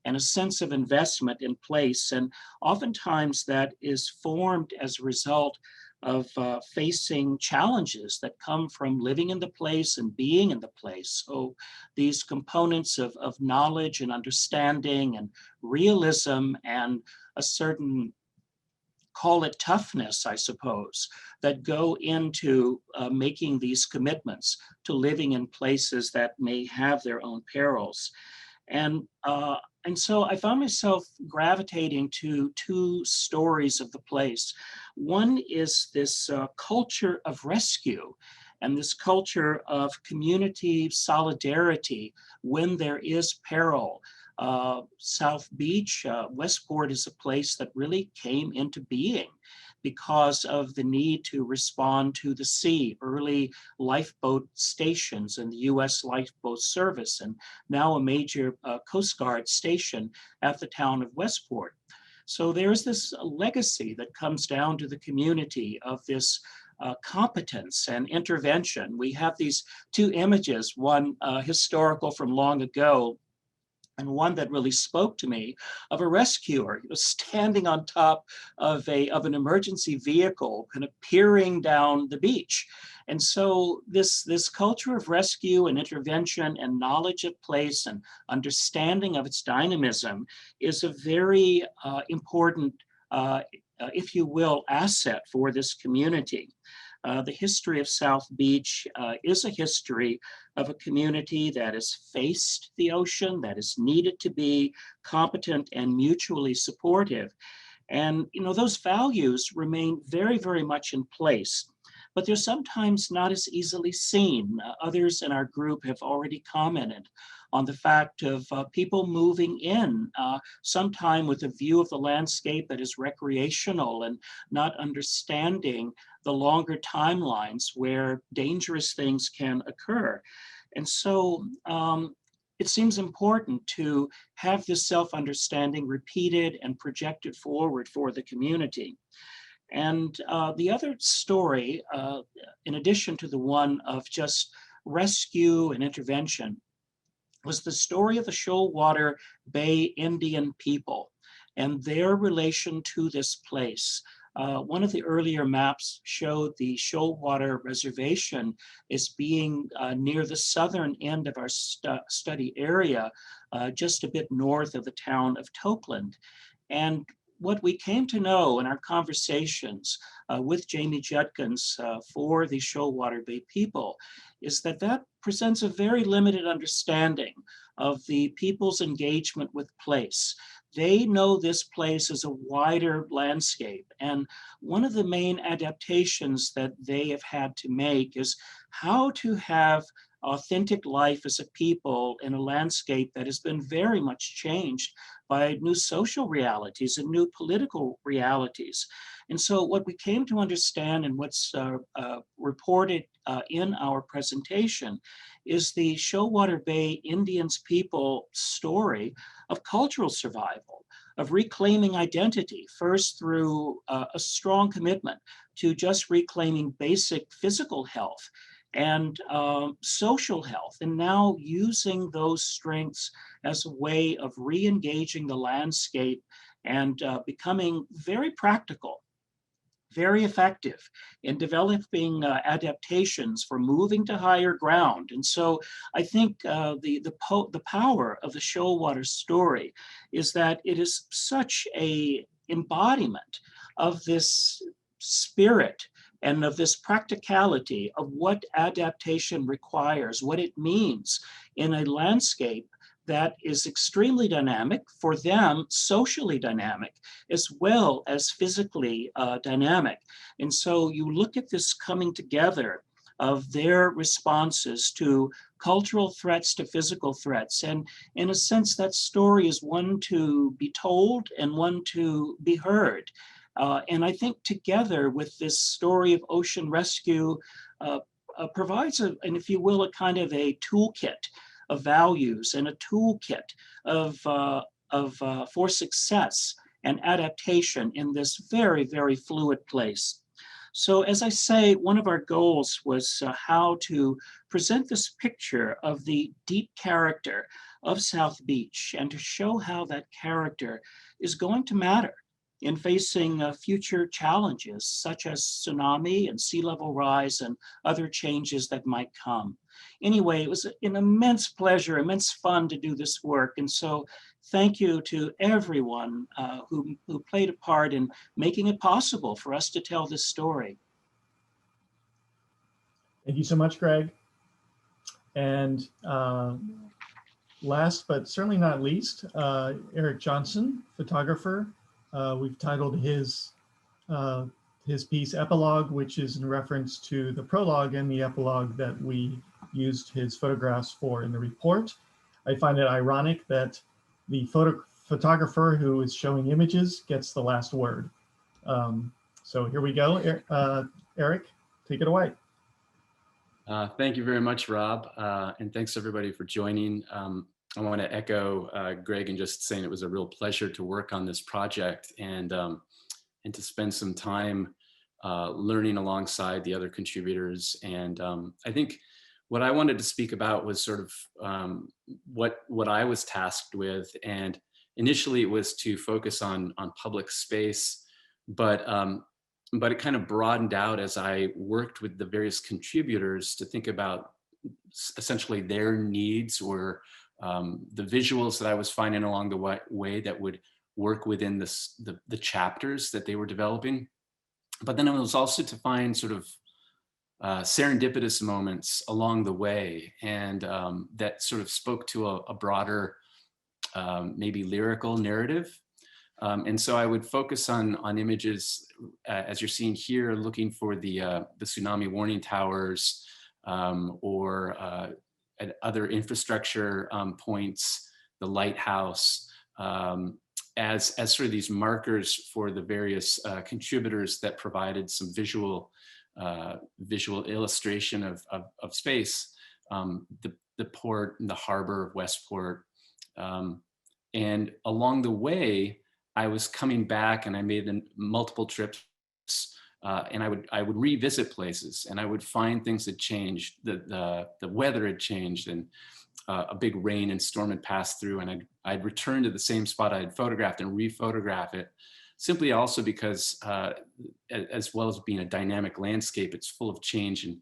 and a sense of investment in place. And oftentimes that is formed as a result of facing challenges that come from living in the place and being in the place. So these components of knowledge and understanding and realism and a certain, call it toughness, I suppose, that go into making these commitments to living in places that may have their own perils. And so I found myself gravitating to 2 stories of the place. One is this culture of rescue and this culture of community solidarity when there is peril. South Beach, Westport is a place that really came into being because of the need to respond to the sea, early lifeboat stations in the US Lifeboat Service, and now a major Coast Guard station at the town of Westport. So there's this legacy that comes down to the community of this competence and intervention. We have these 2 images, one historical from long ago, and one that really spoke to me, of a rescuer standing on top of an emergency vehicle, kind of peering down the beach. And so this culture of rescue and intervention and knowledge of place and understanding of its dynamism is a very important, if you will, asset for this community. The history of South Beach is a history of a community that has faced the ocean, that is needed to be competent and mutually supportive. And those values remain very, very much in place, but they're sometimes not as easily seen. Others in our group have already commented on the fact of people moving in, sometime with a view of the landscape that is recreational and not understanding the longer timelines where dangerous things can occur. And so it seems important to have this self-understanding repeated and projected forward for the community. And the other story, in addition to the one of just rescue and intervention, was the story of the Shoalwater Bay Indian people and their relation to this place. One of the earlier maps showed the Shoalwater Reservation as being near the southern end of our study area, just a bit north of the town of Tokeland. And what we came to know in our conversations with Jamie Judkins for the Shoalwater Bay people is that that presents a very limited understanding of the people's engagement with place. They know this place as a wider landscape. And one of the main adaptations that they have had to make is how to have authentic life as a people in a landscape that has been very much changed by new social realities and new political realities. And so what we came to understand and what's reported in our presentation is the Shoalwater Bay Indians people story of cultural survival, of reclaiming identity, first through a strong commitment to just reclaiming basic physical health and social health, and now using those strengths as a way of re-engaging the landscape and becoming very practical, very effective in developing adaptations for moving to higher ground. And so I think the power of the Shoalwater story is that it is such a embodiment of this spirit and of this practicality of what adaptation requires, what it means in a landscape that is extremely dynamic, for them, socially dynamic, as well as physically dynamic. And so you look at this coming together of their responses to cultural threats to physical threats. And in a sense, that story is one to be told and one to be heard. And I think together with this story of ocean rescue provides, and if you will, a kind of a toolkit of values and a toolkit for success and adaptation in this very, very fluid place. So as I say, one of our goals was how to present this picture of the deep character of South Beach and to show how that character is going to matter in facing future challenges such as tsunami and sea level rise and other changes that might come. Anyway, it was an immense pleasure, immense fun to do this work. And so thank you to everyone who played a part in making it possible for us to tell this story. Thank you so much, Greg. And last but certainly not least, Eirik Johnson, photographer. We've titled his piece Epilogue, which is in reference to the prologue and the epilogue that we used his photographs for in the report. I find it ironic that the photographer who is showing images gets the last word. So here we go. Eirik, take it away. Thank you very much, Rob. And thanks everybody for joining. I want to echo Greg and just saying it was a real pleasure to work on this project and to spend some time learning alongside the other contributors. And I think what I wanted to speak about was sort of what I was tasked with. And initially it was to focus on public space, but it kind of broadened out as I worked with the various contributors to think about essentially their needs or the visuals that I was finding along the way that would work within the chapters that they were developing. But then it was also to find sort of serendipitous moments along the way, and that sort of spoke to a broader, maybe lyrical narrative. And so I would focus on images, as you're seeing here, looking for the tsunami warning towers or at other infrastructure points, the lighthouse, as sort of these markers for the various contributors that provided some visual illustration of space, the port and the harbor of Westport. And along the way, I was coming back and I made multiple trips and I would revisit places and I would find things had changed. The weather had changed and a big rain and storm had passed through, and I'd return to the same spot I had photographed and re-photograph it, simply also because as well as being a dynamic landscape, it's full of change, and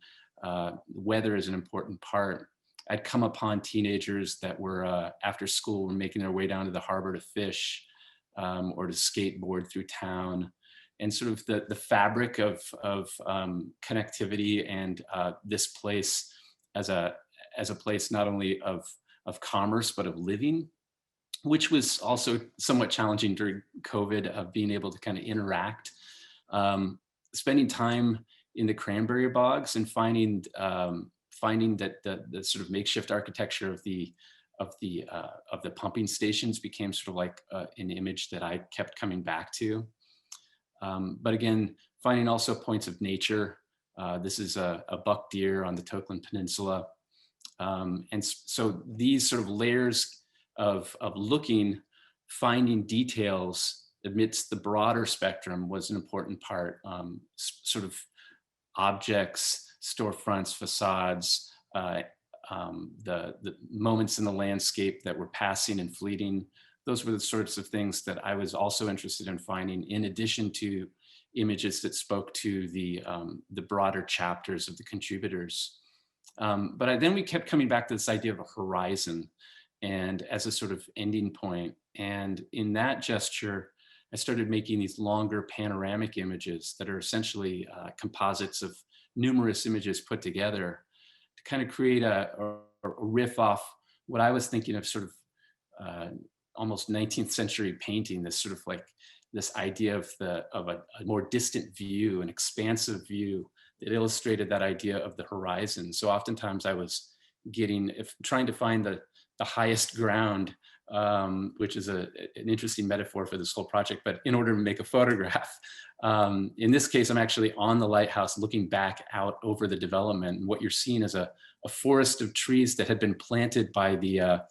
weather is an important part. I'd come upon teenagers that were after school were making their way down to the harbor to fish or to skateboard through town. And sort of the fabric of connectivity and this place as a place not only of commerce, but of living, which was also somewhat challenging during COVID, of being able to kind of interact. Spending time in the cranberry bogs and finding finding that the sort of makeshift architecture of the pumping stations became sort of like an image that I kept coming back to. But again, finding also points of nature. This is a buck deer on the Tokeland Peninsula. And so these sort of layers of looking, finding details amidst the broader spectrum was an important part. Sort of objects, storefronts, facades, the moments in the landscape that were passing and fleeting. Those were the sorts of things that I was also interested in finding, in addition to images that spoke to the broader chapters of the contributors. But then we kept coming back to this idea of a horizon and as a sort of ending point. And in that gesture, I started making these longer panoramic images that are essentially composites of numerous images put together to kind of create a riff off what I was thinking of sort of almost 19th century painting, this sort of like this idea of a more distant view, an expansive view that illustrated that idea of the horizon. So oftentimes I was trying to find the highest ground, which is an interesting metaphor for this whole project, but in order to make a photograph. In this case, I'm actually on the lighthouse looking back out over the development. And what you're seeing is a forest of trees that had been planted by the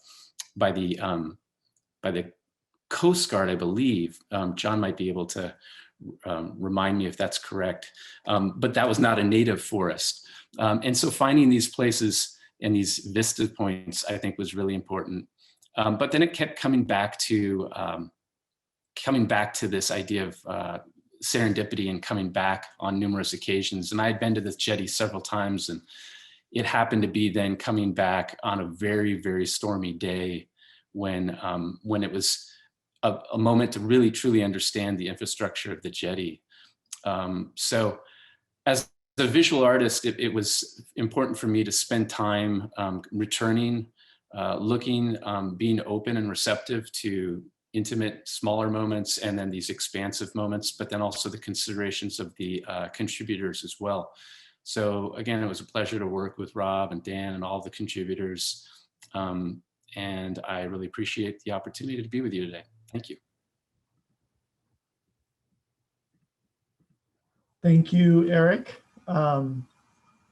Coast Guard, I believe. John might be able to remind me if that's correct, but that was not a native forest. And so finding these places and these vista points, I think, was really important. But then it kept coming back to this idea of serendipity and coming back on numerous occasions. And I had been to this jetty several times, and it happened to be then coming back on a very, very stormy day when it was a moment to really truly understand the infrastructure of the jetty. So as a visual artist, it was important for me to spend time returning, looking, being open and receptive to intimate, smaller moments, and then these expansive moments, but then also the considerations of the contributors as well. So again, it was a pleasure to work with Rob and Dan and all the contributors. And I really appreciate the opportunity to be with you today. Thank you. Thank you, Eirik.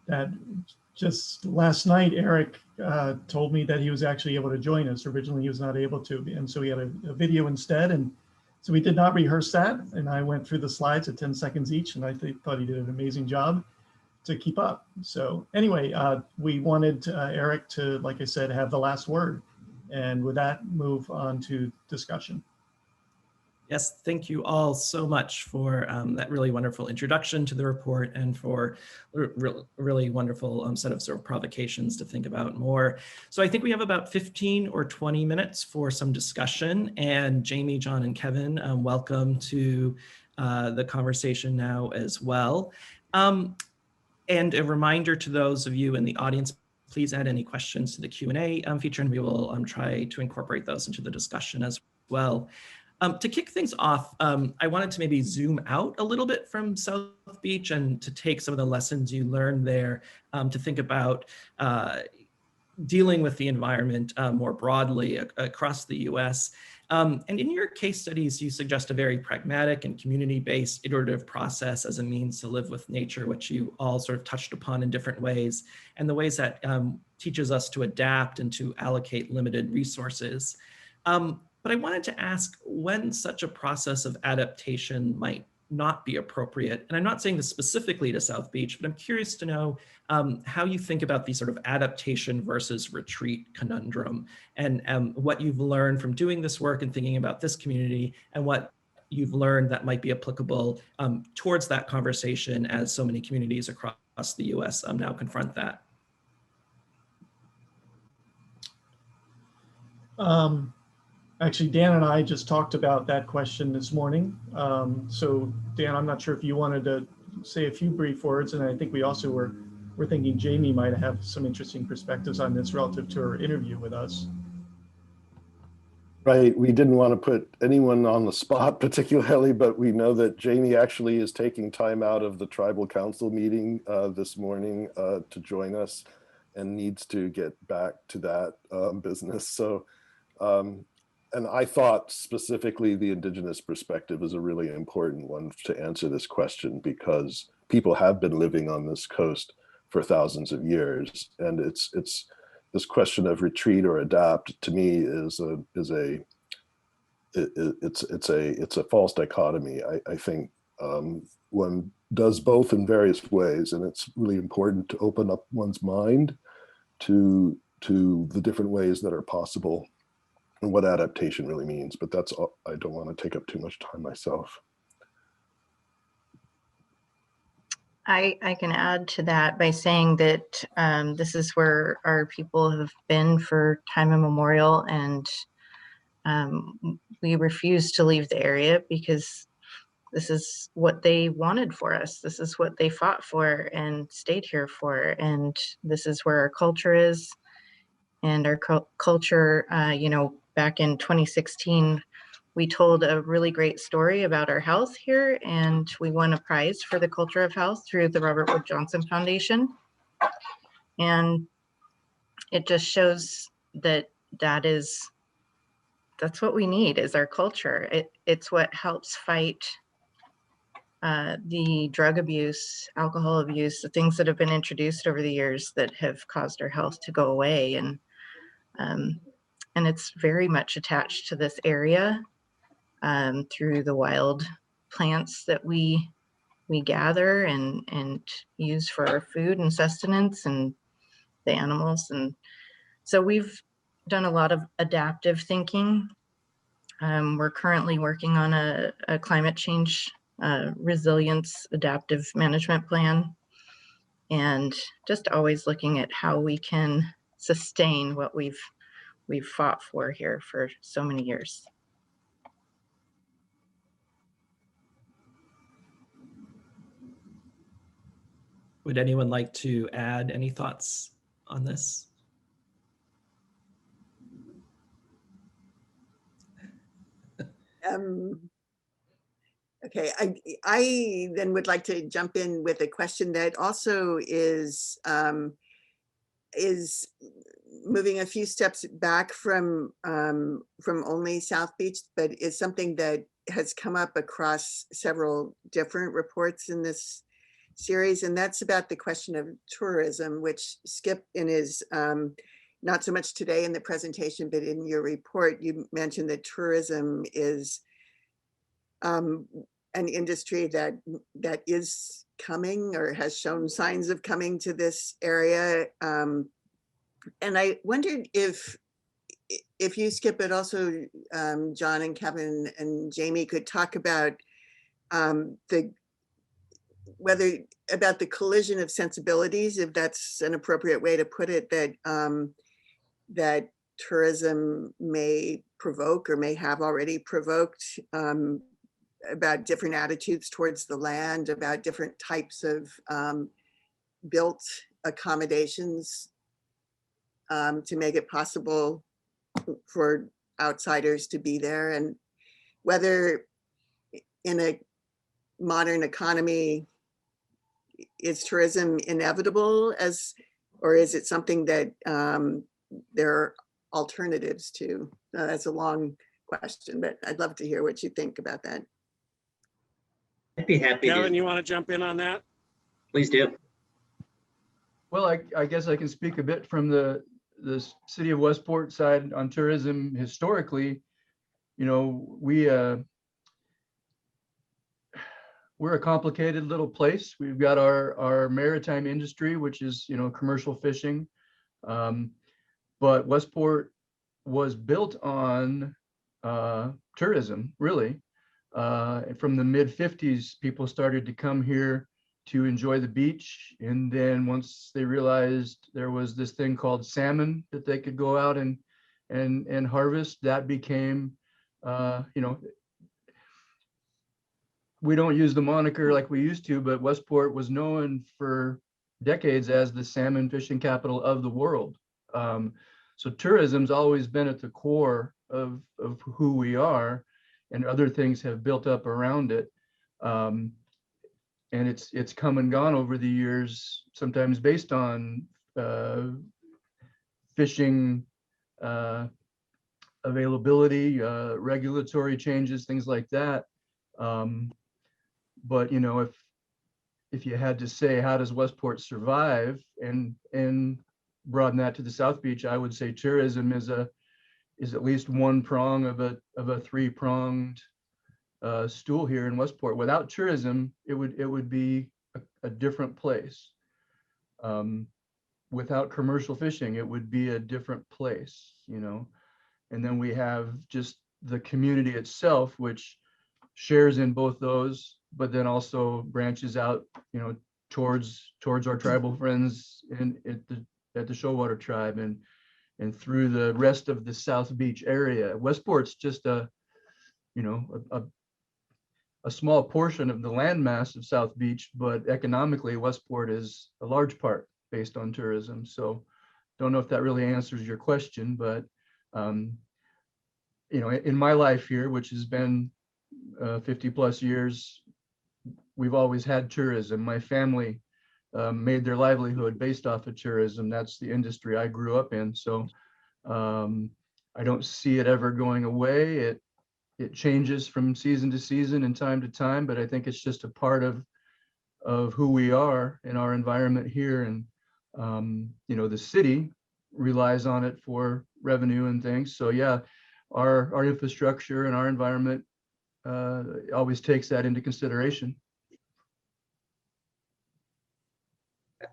That just last night, Eirik told me that he was actually able to join us. Originally, he was not able to, and so he had a video instead. And so we did not rehearse that. And I went through the slides at 10 seconds each, and I thought he did an amazing job to keep up. So anyway, we wanted Eirik to, like I said, have the last word. And with that, move on to discussion. Yes, thank you all so much for that really wonderful introduction to the report and for a really wonderful set of sort of provocations to think about more. So I think we have about 15 or 20 minutes for some discussion, and Jamie, John, and Kevin, welcome to the conversation now as well. And a reminder to those of you in the audience, please add any questions to the Q&A feature, and we will try to incorporate those into the discussion as well. To kick things off, I wanted to maybe zoom out a little bit from South Beach and to take some of the lessons you learned there to think about dealing with the environment more broadly across the US. And in your case studies, you suggest a very pragmatic and community-based iterative process as a means to live with nature, which you all sort of touched upon in different ways, and the ways that teaches us to adapt and to allocate limited resources. But I wanted to ask when such a process of adaptation might not be appropriate. And I'm not saying this specifically to South Beach, but I'm curious to know how you think about the sort of adaptation versus retreat conundrum, and what you've learned from doing this work and thinking about this community, and what you've learned that might be applicable towards that conversation as so many communities across the US now confront that. Actually, Dan and I just talked about that question this morning. So Dan, I'm not sure if you wanted to say a few brief words, and I think we also were thinking Jamie might have some interesting perspectives on this relative to her interview with us. Right, we didn't want to put anyone on the spot particularly, but we know that Jamie actually is taking time out of the tribal council meeting this morning to join us. and needs to get back to that business. So, and I thought specifically the indigenous perspective is a really important one to answer this question, because people have been living on this coast for thousands of years, and it's this question of retreat or adapt to me is a false dichotomy. I think one does both in various ways, and it's really important to open up one's mind to the different ways that are possible and what adaptation really means. But that's all. I don't want to take up too much time myself. I can add to that by saying that this is where our people have been for time immemorial, and we refuse to leave the area because this is what they wanted for us. This is what they fought for and stayed here for. And this is where our culture is. And our culture, you know, back in 2016, we told a really great story about our health here, and we won a prize for the culture of health through the Robert Wood Johnson Foundation. And it just shows that that's what we need, is our culture. It's what helps fight the drug abuse, alcohol abuse, the things that have been introduced over the years that have caused our health to go away. And it's very much attached to this area through the wild plants that we gather and use for our food and sustenance, and the animals. And so we've done a lot of adaptive thinking. We're currently working on a climate change resilience adaptive management plan, and just always looking at how we can sustain what we've fought for here for so many years. Would anyone like to add any thoughts on this? Okay, I then would like to jump in with a question that also is moving a few steps back from only South Beach, but is something that has come up across several different reports in this series, and that's about the question of tourism, which Skip in his not so much today in the presentation, but in your report, you mentioned that tourism is an industry that is coming or has shown signs of coming to this area. And I wondered if you, Skip, but also John and Kevin and Jamie could talk about about the collision of sensibilities, if that's an appropriate way to put it, that tourism may provoke or may have already provoked, about different attitudes towards the land, about different types of built accommodations to make it possible for outsiders to be there, and whether in a modern economy, is tourism inevitable, or is it something that there are alternatives to? That's a long question, but I'd love to hear what you think about that. I'd be happy to. Kevin, you want to jump in on that? Please do. Well, I guess I can speak a bit from the city of Westport side on tourism historically. You know, we're a complicated little place. We've got our maritime industry, which is, you know, commercial fishing. But Westport was built on tourism, really. From the mid-50s, people started to come here to enjoy the beach. And then once they realized there was this thing called salmon that they could go out and harvest, that became, you know, we don't use the moniker like we used to, but Westport was known for decades as the salmon fishing capital of the world. So tourism's always been at the core of who we are, and other things have built up around it. And it's come and gone over the years, sometimes based on fishing availability, regulatory changes, things like that. But you know, if you had to say how does Westport survive and broaden that to the South Beach, I would say tourism is at least one prong of a three-pronged stool here in Westport. Without tourism, it would be a different place. Without commercial fishing, it would be a different place, you know. And then we have just the community itself, which shares in both those, but then also branches out, you know, towards our tribal friends at the Shoalwater Tribe and through the rest of the South Beach area. Westport's just a small portion of the landmass of South Beach, but economically Westport is a large part based on tourism. So don't know if that really answers your question, but you know, in my life here, which has been 50 plus years, we've always had tourism. My family made their livelihood based off of tourism. That's the industry I grew up in. So I don't see it ever going away. It changes from season to season and time to time, but I think it's just a part of who we are in our environment here. And you know, the city relies on it for revenue and things. So yeah, our infrastructure and our environment always takes that into consideration.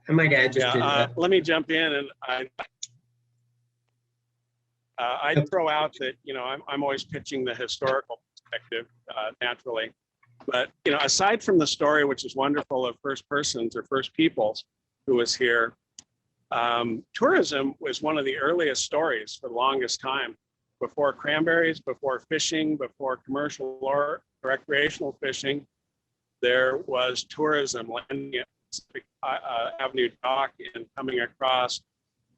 I might add just let me jump in, and I'd throw out that, you know, I'm always pitching the historical perspective naturally, but you know, aside from the story, which is wonderful, of first persons or first peoples who was here, tourism was one of the earliest stories for the longest time. Before cranberries, before fishing, before commercial or recreational fishing, there was tourism landing at Avenue Dock and coming across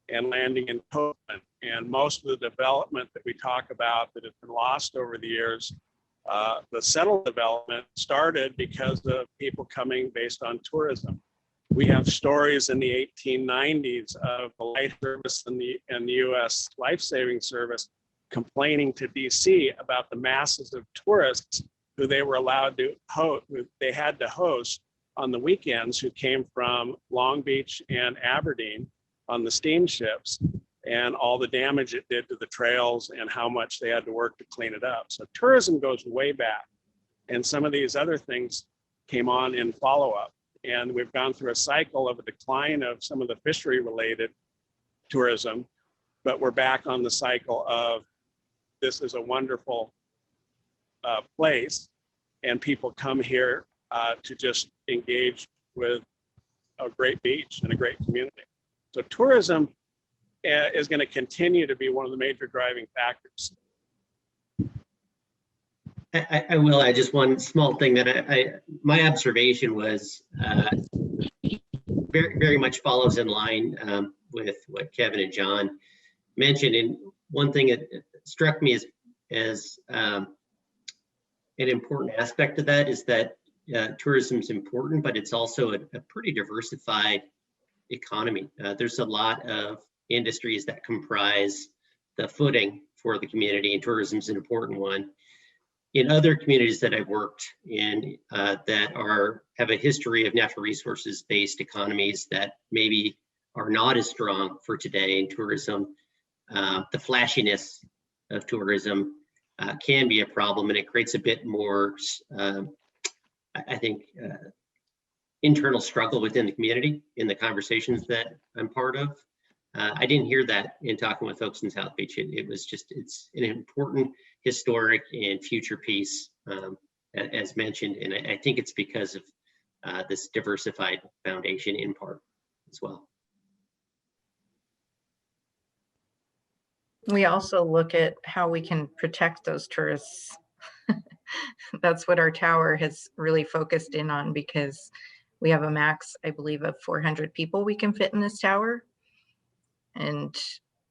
and landing in Copeland. And most of the development that we talk about that has been lost over the years, the settled development started because of people coming based on tourism. We have stories in the 1890s of the Life Service and the U.S. Life-Saving Service complaining to DC about the masses of tourists who they were allowed to host, they had to host on the weekends, who came from Long Beach and Aberdeen on the steamships, and all the damage it did to the trails and how much they had to work to clean it up. So tourism goes way back, and some of these other things came on in follow-up. And we've gone through a cycle of a decline of some of the fishery-related tourism, but we're back on the cycle of this is a wonderful place, and people come here to just engage with a great beach and a great community. So tourism is going to continue to be one of the major driving factors. I will add just one small thing that my observation was very much follows in line with what Kevin and John mentioned. And one thing that struck me as an important aspect of that is that tourism is important, but it's also a pretty diversified economy. There's a lot of industries that comprise the footing for the community, and tourism is an important one. In other communities that I've worked in that have a history of natural resources based economies that maybe are not as strong for today in tourism, the flashiness of tourism can be a problem, and it creates a bit more, I think, internal struggle within the community in the conversations that I'm part of. I didn't hear that in talking with folks in South Beach. It's an important historic and future piece, as mentioned, and I think it's because of this diversified foundation in part as well. We also look at how we can protect those tourists. That's what our tower has really focused in on, because we have a max, I believe, of 400 people we can fit in this tower. And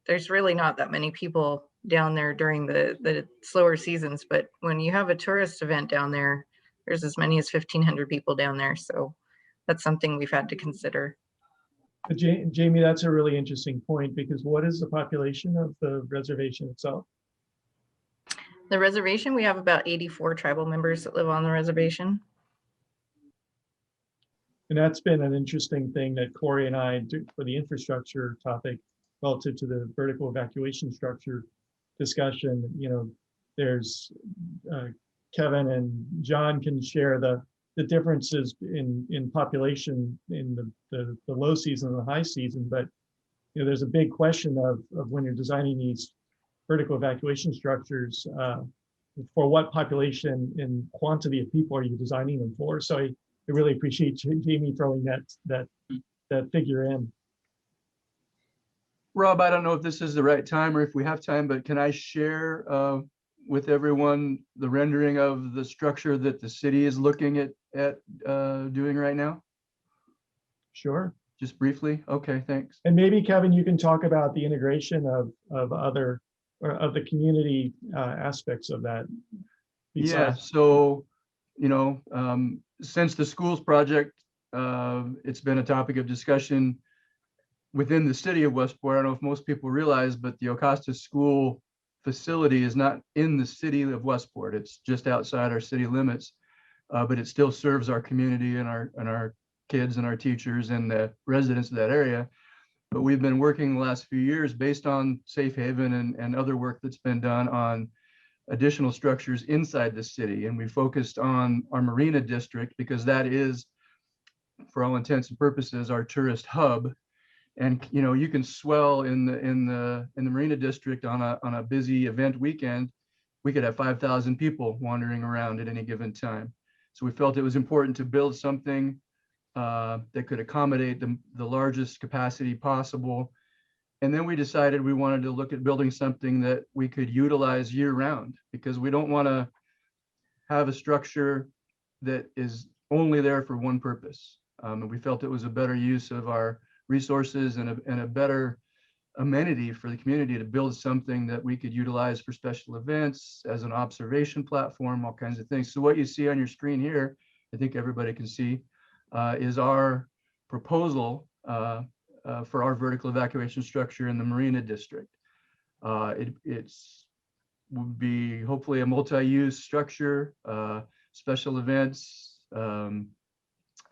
there's really not that many people down there during the slower seasons. But when you have a tourist event down there, there's as many as 1,500 people down there. So that's something we've had to consider. But Jamie, that's a really interesting point, because what is the population of the reservation itself? The reservation, we have about 84 tribal members that live on the reservation. And that's been an interesting thing that Cory and I do for the infrastructure topic relative to the vertical evacuation structure discussion. You know, there's Kevin and John can share the differences in population in the low season and the high season, but you know, there's a big question of when you're designing these vertical evacuation structures, for what population and quantity of people are you designing them for? So I really appreciate Jamie throwing that figure in. Rob, I don't know if this is the right time or if we have time, but can I share with everyone the rendering of the structure that the city is looking at doing right now? Sure. Just briefly. Okay, thanks. And maybe Kevin, you can talk about the integration of other or of the community aspects of that. Yeah. So, you know, since the schools project, it's been a topic of discussion within the city of Westport. I don't know if most people realize, but the Acosta school facility is not in the city of Westport. It's just outside our city limits, but it still serves our community and our kids and our teachers and the residents of that area. But we've been working the last few years based on Safe Haven and other work that's been done on additional structures inside the city. And we focused on our Marina district because that is, for all intents and purposes, our tourist hub. And you know, you can swell in the Marina district on a busy event weekend. We could have 5,000 people wandering around at any given time. So we felt it was important to build something that could accommodate the largest capacity possible. And then we decided we wanted to look at building something that we could utilize year round, because we don't want to have a structure that is only there for one purpose. And we felt it was a better use of our resources and a better amenity for the community to build something that we could utilize for special events, as an observation platform, all kinds of things. So what you see on your screen here, I think everybody can see, is our proposal for our vertical evacuation structure in the Marina district. It's would be hopefully a multi-use structure, special events. You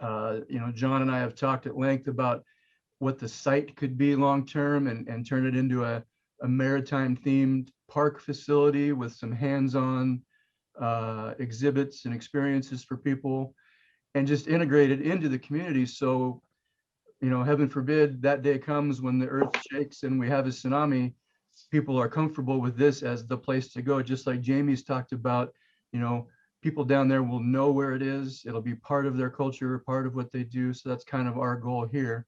know, John and I have talked at length about what the site could be long-term and turn it into a maritime themed park facility with some hands-on exhibits and experiences for people, and just integrate it into the community. So, you know, heaven forbid that day comes when the earth shakes and we have a tsunami, people are comfortable with this as the place to go. Just like Jamie's talked about, you know, people down there will know where it is. It'll be part of their culture, part of what they do. So that's kind of our goal here.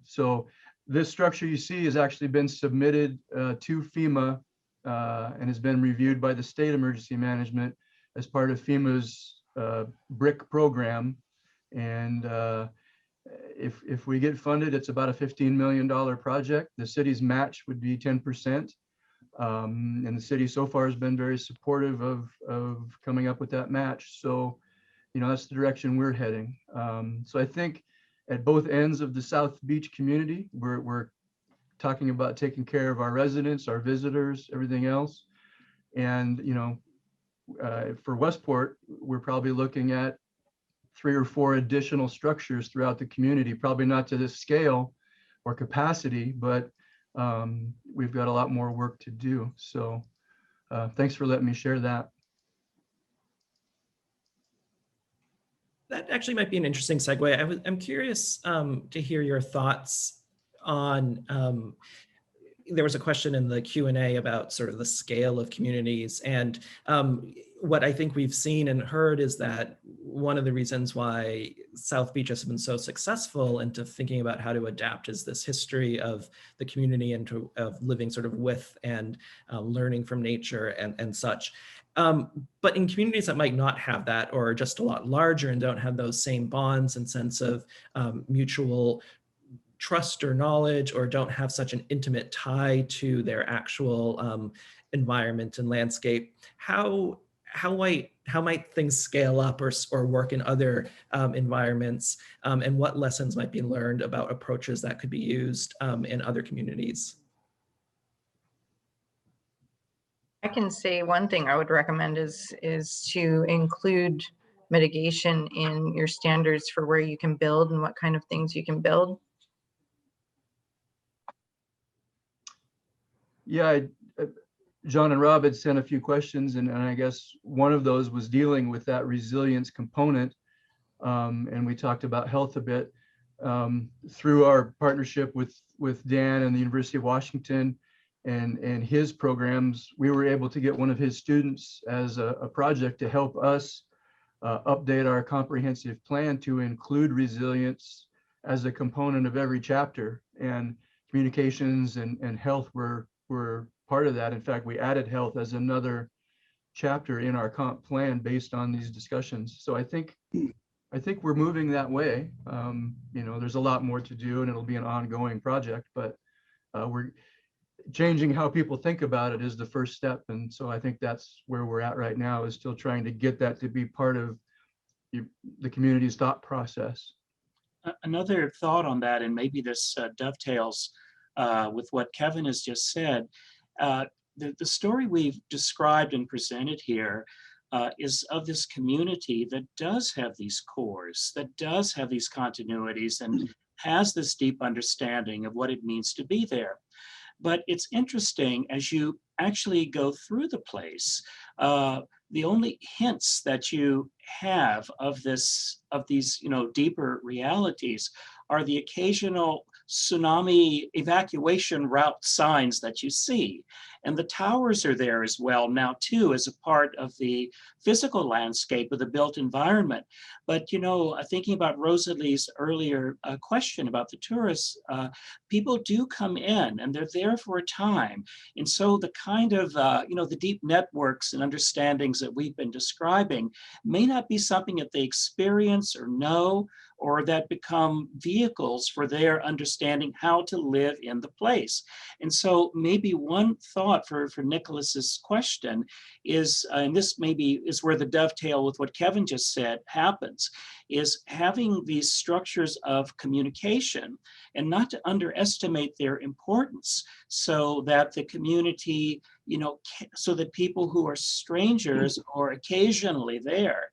So this structure you see has actually been submitted to FEMA and has been reviewed by the state emergency management as part of FEMA's BRIC program. And if we get funded, it's about a $15 million project. The city's match would be 10%. And the city so far has been very supportive of coming up with that match. So, you know, that's the direction we're heading. So I think at both ends of the South Beach community, we're talking about taking care of our residents, our visitors, everything else. And, you know, for Westport, we're probably looking at 3 or 4 additional structures throughout the community, probably not to this scale or capacity, but we've got a lot more work to do. So thanks for letting me share that. That actually might be an interesting segue. I'm curious to hear your thoughts on, there was a question in the Q&A about sort of the scale of communities. And what I think we've seen and heard is that one of the reasons why South Beach has been so successful into thinking about how to adapt is this history of the community and of living sort of with and learning from nature and such. But in communities that might not have that, or are just a lot larger and don't have those same bonds and sense of mutual trust or knowledge, or don't have such an intimate tie to their actual environment and landscape, how how might things scale up or work in other environments, and what lessons might be learned about approaches that could be used in other communities? I can say one thing I would recommend is to include mitigation in your standards for where you can build and what kind of things you can build. Yeah, John and Rob had sent a few questions, and I guess one of those was dealing with that resilience component. And we talked about health a bit. Through our partnership with Dan and the University of Washington and his programs, we were able to get one of his students as a project to help us update our comprehensive plan to include resilience as a component of every chapter. And communications and health were part of that. In fact, we added health as another chapter in our comp plan based on these discussions. So I think we're moving that way. There's a lot more to do, and it'll be an ongoing project, but we're changing how people think about it is the first step. And so I think that's where we're at right now, is still trying to get that to be part of the community's thought process. Another thought on that, and maybe this dovetails with what Kevin has just said. The story we've described and presented here is of this community that does have these cores, that does have these continuities, and has this deep understanding of what it means to be there. But it's interesting, as you actually go through the place, the only hints that you have of these deeper realities are the occasional tsunami evacuation route signs that you see. And the towers are there as well now too, as a part of the physical landscape of the built environment. But thinking about Rosalie's earlier question about the tourists, people do come in and they're there for a time. And so the kind of, the deep networks and understandings that we've been describing may not be something that they experience or know, or that become vehicles for their understanding how to live in the place. And so maybe one thought for Nicholas's question is, and this maybe is where the dovetail with what Kevin just said happens, is having these structures of communication and not to underestimate their importance, so that the community, so that people who are strangers or occasionally there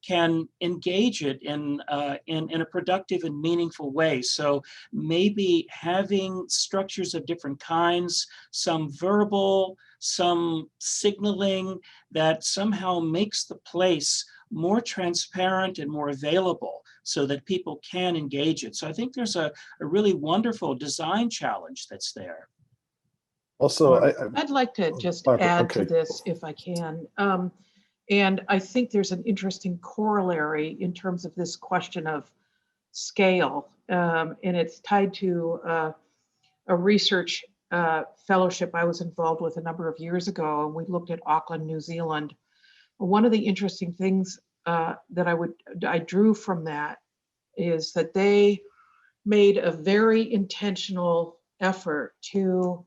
can engage it in a productive and meaningful way. So maybe having structures of different kinds, some verbal, some signaling, that somehow makes the place more transparent and more available so that people can engage it. So I think there's a really wonderful design challenge that's there. Also, I'd like to just Barbara, add okay. to this if I can. And I think there's an interesting corollary in terms of this question of scale. And it's tied to a research fellowship I was involved with a number of years ago, and we looked at Auckland, New Zealand. One of the interesting things that I drew from that is that they made a very intentional effort to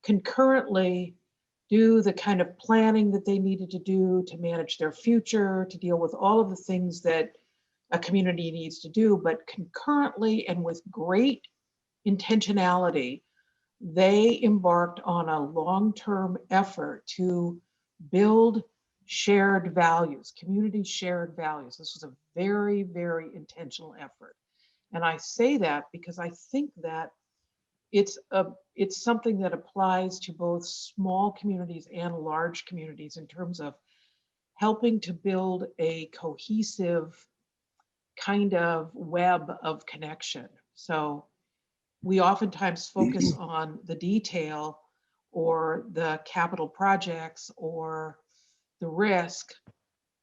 concurrently do the kind of planning that they needed to do to manage their future, to deal with all of the things that a community needs to do, but concurrently and with great intentionality, they embarked on a long-term effort to build shared values, community shared values. This was a very, very intentional effort. And I say that because I think that it's something that applies to both small communities and large communities in terms of helping to build a cohesive kind of web of connection. So we oftentimes focus on the detail or the capital projects or the risk,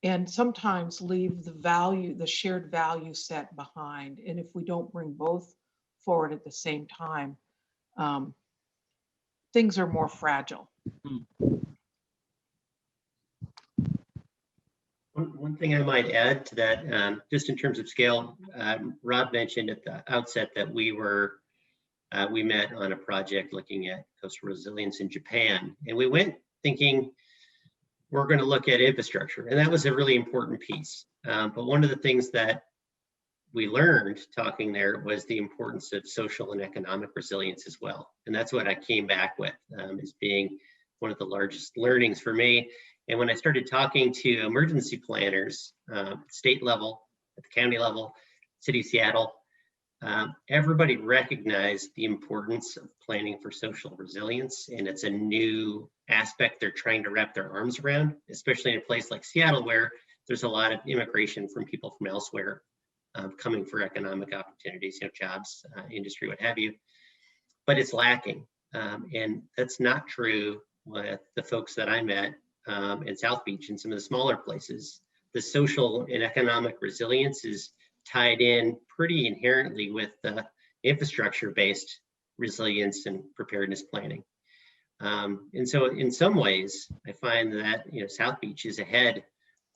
and sometimes leave the shared value set behind. And if we don't bring both forward at the same time, things are more fragile. One thing I might add to that, just in terms of scale, Rob mentioned at the outset that we met on a project looking at coastal resilience in Japan, and we went thinking we're going to look at infrastructure. And that was a really important piece. But one of the things that we learned talking there was the importance of social and economic resilience as well. And that's what I came back with as being one of the largest learnings for me. And when I started talking to emergency planners, state level, at the county level, City of Seattle, everybody recognized the importance of planning for social resilience. And it's a new aspect they're trying to wrap their arms around, especially in a place like Seattle, where there's a lot of immigration from people from elsewhere coming for economic opportunities, jobs, industry, what have you. But it's lacking. And that's not true with the folks that I met in South Beach and some of the smaller places. The social and economic resilience is tied in pretty inherently with the infrastructure-based resilience and preparedness planning. And so in some ways, I find that South Beach is ahead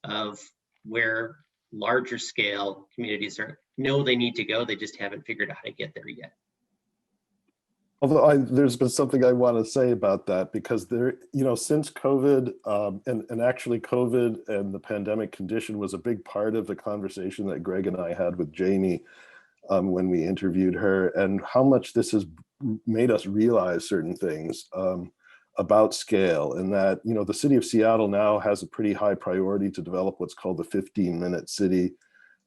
of where larger scale communities know they need to go. They just haven't figured out how to get there yet. Although there's been something I want to say about that, because since COVID, and actually COVID and the pandemic condition was a big part of the conversation that Greg and I had with Jamie when we interviewed her, and how much this has made us realize certain things about scale, and that the city of Seattle now has a pretty high priority to develop what's called the 15-minute city,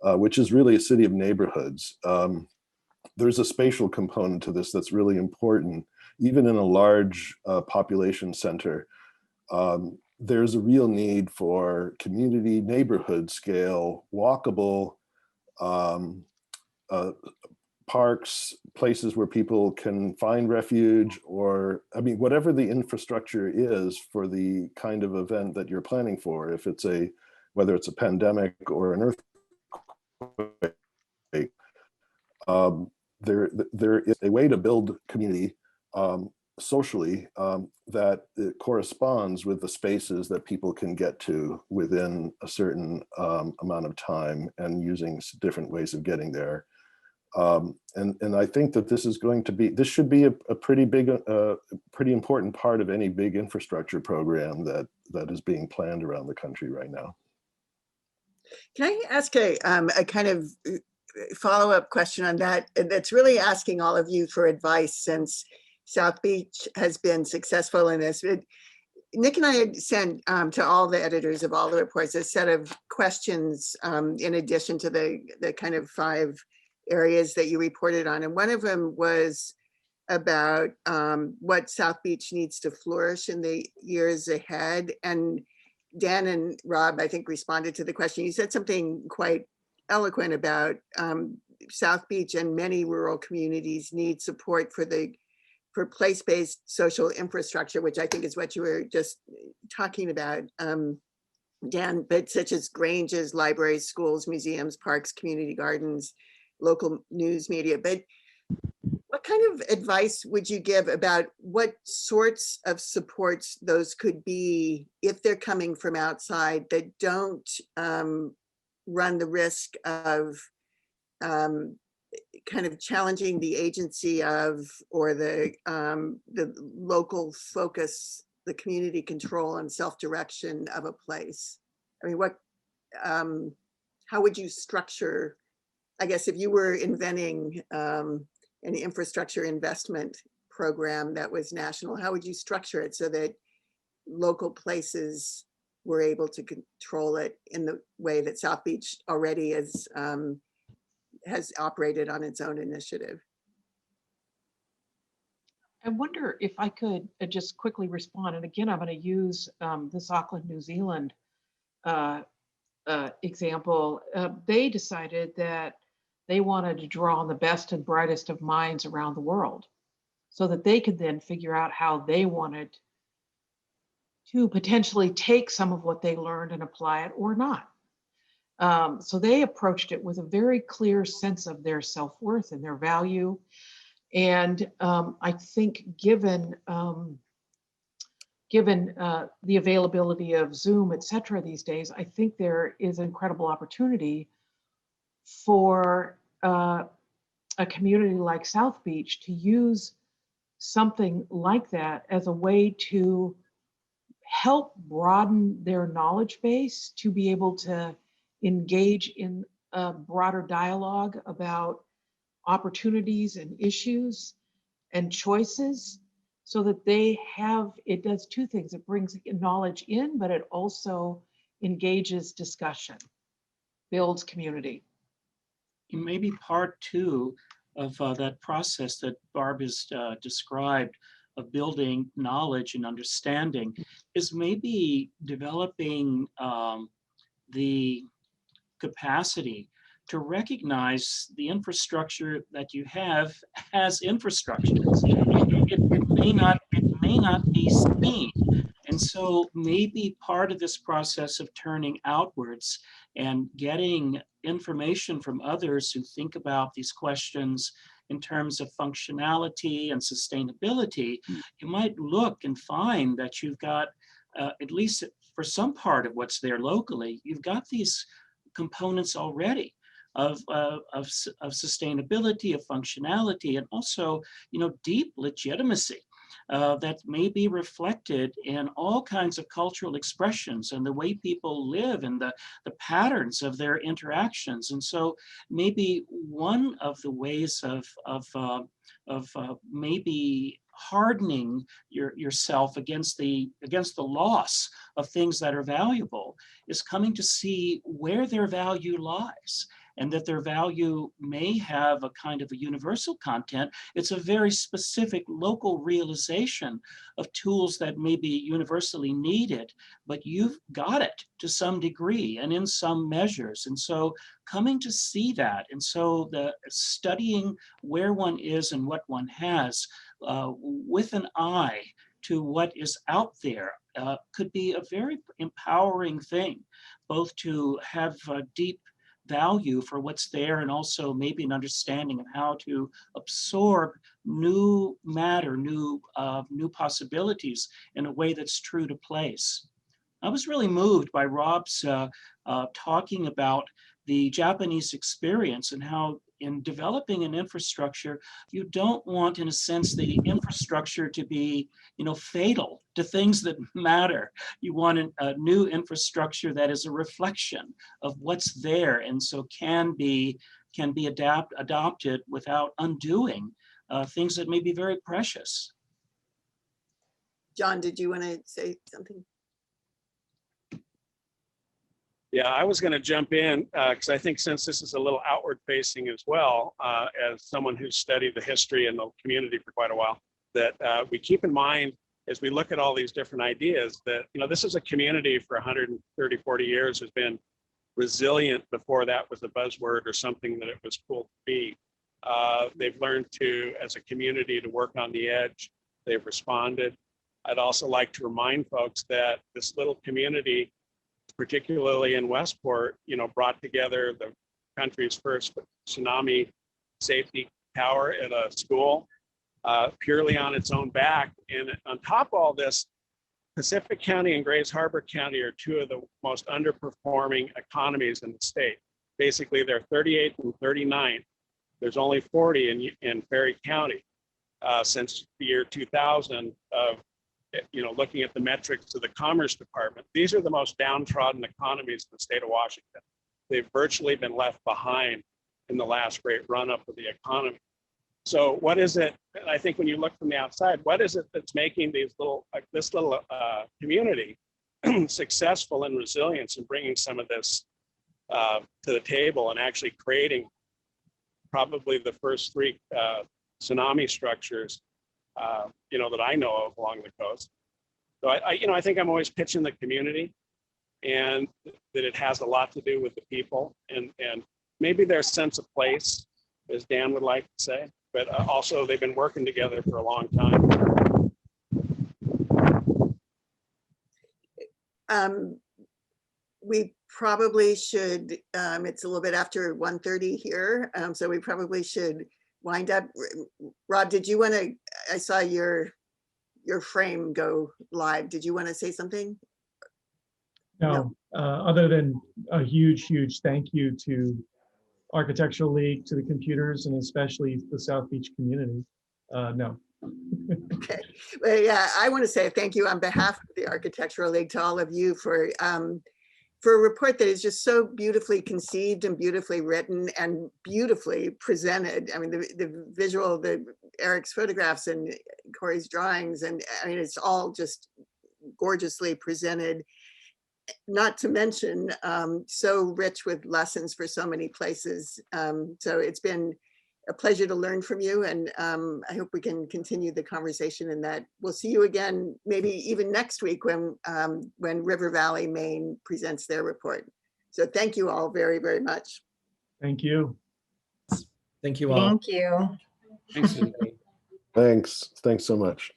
which is really a city of neighborhoods. There's a spatial component to this that's really important. Even in a large population center, there's a real need for community neighborhood scale, walkable parks, places where people can find refuge, or whatever the infrastructure is for the kind of event that you're planning for. If it's whether it's a pandemic or an earthquake, there is a way to build community socially that it corresponds with the spaces that people can get to within a certain amount of time, and using different ways of getting there. And I think that this should be a pretty big, pretty important part of any big infrastructure program that is being planned around the country right now. Can I ask a kind of follow-up question on that? That's really asking all of you for advice, since South Beach has been successful in this. Nick and I had sent to all the editors of all the reports a set of questions in addition to the kind of 5 areas that you reported on. And one of them was about what South Beach needs to flourish in the years ahead. And Dan and Rob, I think, responded to the question. You said something quite eloquent about South Beach and many rural communities need support for place-based social infrastructure, which I think is what you were just talking about, Dan, but such as granges, libraries, schools, museums, parks, community gardens, local news media. But what kind of advice would you give about what sorts of supports those could be if they're coming from outside, that don't run the risk of kind of challenging the agency of, or the local focus, the community control and self-direction of a place? I mean, how would you structure, I guess, if you were inventing an infrastructure investment program that was national, how would you structure it so that local places were able to control it in the way that South Beach already has operated on its own initiative? I wonder if I could just quickly respond. And again, I'm going to use this Auckland, New Zealand example. They decided that they wanted to draw on the best and brightest of minds around the world, so that they could then figure out how they wanted to potentially take some of what they learned and apply it or not. So they approached it with a very clear sense of their self-worth and their value. And I think given the availability of Zoom, et cetera, these days, I think there is an incredible opportunity for a community like South Beach to use something like that as a way to help broaden their knowledge base to be able to engage in a broader dialogue about opportunities and issues and choices, so that they have, it does two things. It brings knowledge in, but it also engages discussion, builds community. And maybe part two of that process that Barb has described of building knowledge and understanding is maybe developing the capacity to recognize the infrastructure that you have as infrastructure. It may not be seen. And so maybe part of this process of turning outwards and getting information from others who think about these questions in terms of functionality and sustainability, you might look and find that you've got, at least for some part of what's there locally, you've got these components already of sustainability, of functionality, and also, deep legitimacy that may be reflected in all kinds of cultural expressions and the way people live and the patterns of their interactions. And so maybe one of the ways of maybe hardening yourself against the loss of things that are valuable is coming to see where their value lies, and that their value may have a kind of a universal content. It's a very specific local realization of tools that may be universally needed, but you've got it to some degree and in some measures. And so coming to see that, and so the studying where one is and what one has with an eye to what is out there could be a very empowering thing, both to have a deep value for what's there and also maybe an understanding of how to absorb new matter, new possibilities in a way that's true to place. I was really moved by Rob's talking about the Japanese experience and how in developing an infrastructure, you don't want, in a sense, the infrastructure to be, fatal to things that matter. You want a new infrastructure that is a reflection of what's there, and so can be adopted without undoing things that may be very precious. John, did you want to say something? Yeah, I was going to jump in because I think since this is a little outward facing as well, as someone who's studied the history and the community for quite a while, that we keep in mind as we look at all these different ideas that, this is a community for 130, 40 years has been resilient before that was a buzzword or something that it was cool to be. They've learned to, as a community, to work on the edge. They've responded. I'd also like to remind folks that this little community, particularly in Westport, brought together the country's first tsunami safety tower at a school, purely on its own back. And on top of all this, Pacific County and Grays Harbor County are two of the most underperforming economies in the state. Basically, they're 38th and 39th. There's only 40 in Ferry County since the year 2000 of looking at the metrics of the Commerce Department. These are the most downtrodden economies in the state of Washington. They've virtually been left behind in the last great run-up of the economy. So what is it, I think when you look from the outside, what is it that's making this little community successful in resilience and bringing some of this to the table and actually creating probably the first three tsunami structures that I know of along the coast. So I think I'm always pitching the community, and that it has a lot to do with the people and maybe their sense of place, as Dan would like to say, but also they've been working together for a long time. We probably should, it's a little bit after 1:30 here, so we probably should wind up. Rob, did you want to, I saw your frame go live. Did you want to say something? No, other than a huge thank you to Architectural League, to the computers, and especially the South Beach community. No. Okay, well, yeah, I want to say thank you on behalf of the Architectural League to all of you for a report that is just so beautifully conceived and beautifully written and beautifully presented. I mean, the visual, Erik's photographs and Cory's drawings, and I mean, it's all just gorgeously presented. Not to mention, so rich with lessons for so many places. So it's been a pleasure to learn from you, and I hope we can continue the conversation in that. We'll see you again, maybe even next week when River Valley, Maine presents their report. So thank you all very, very much. Thank you. Thank you all. Thank you. Thanks, everybody. Thanks so much.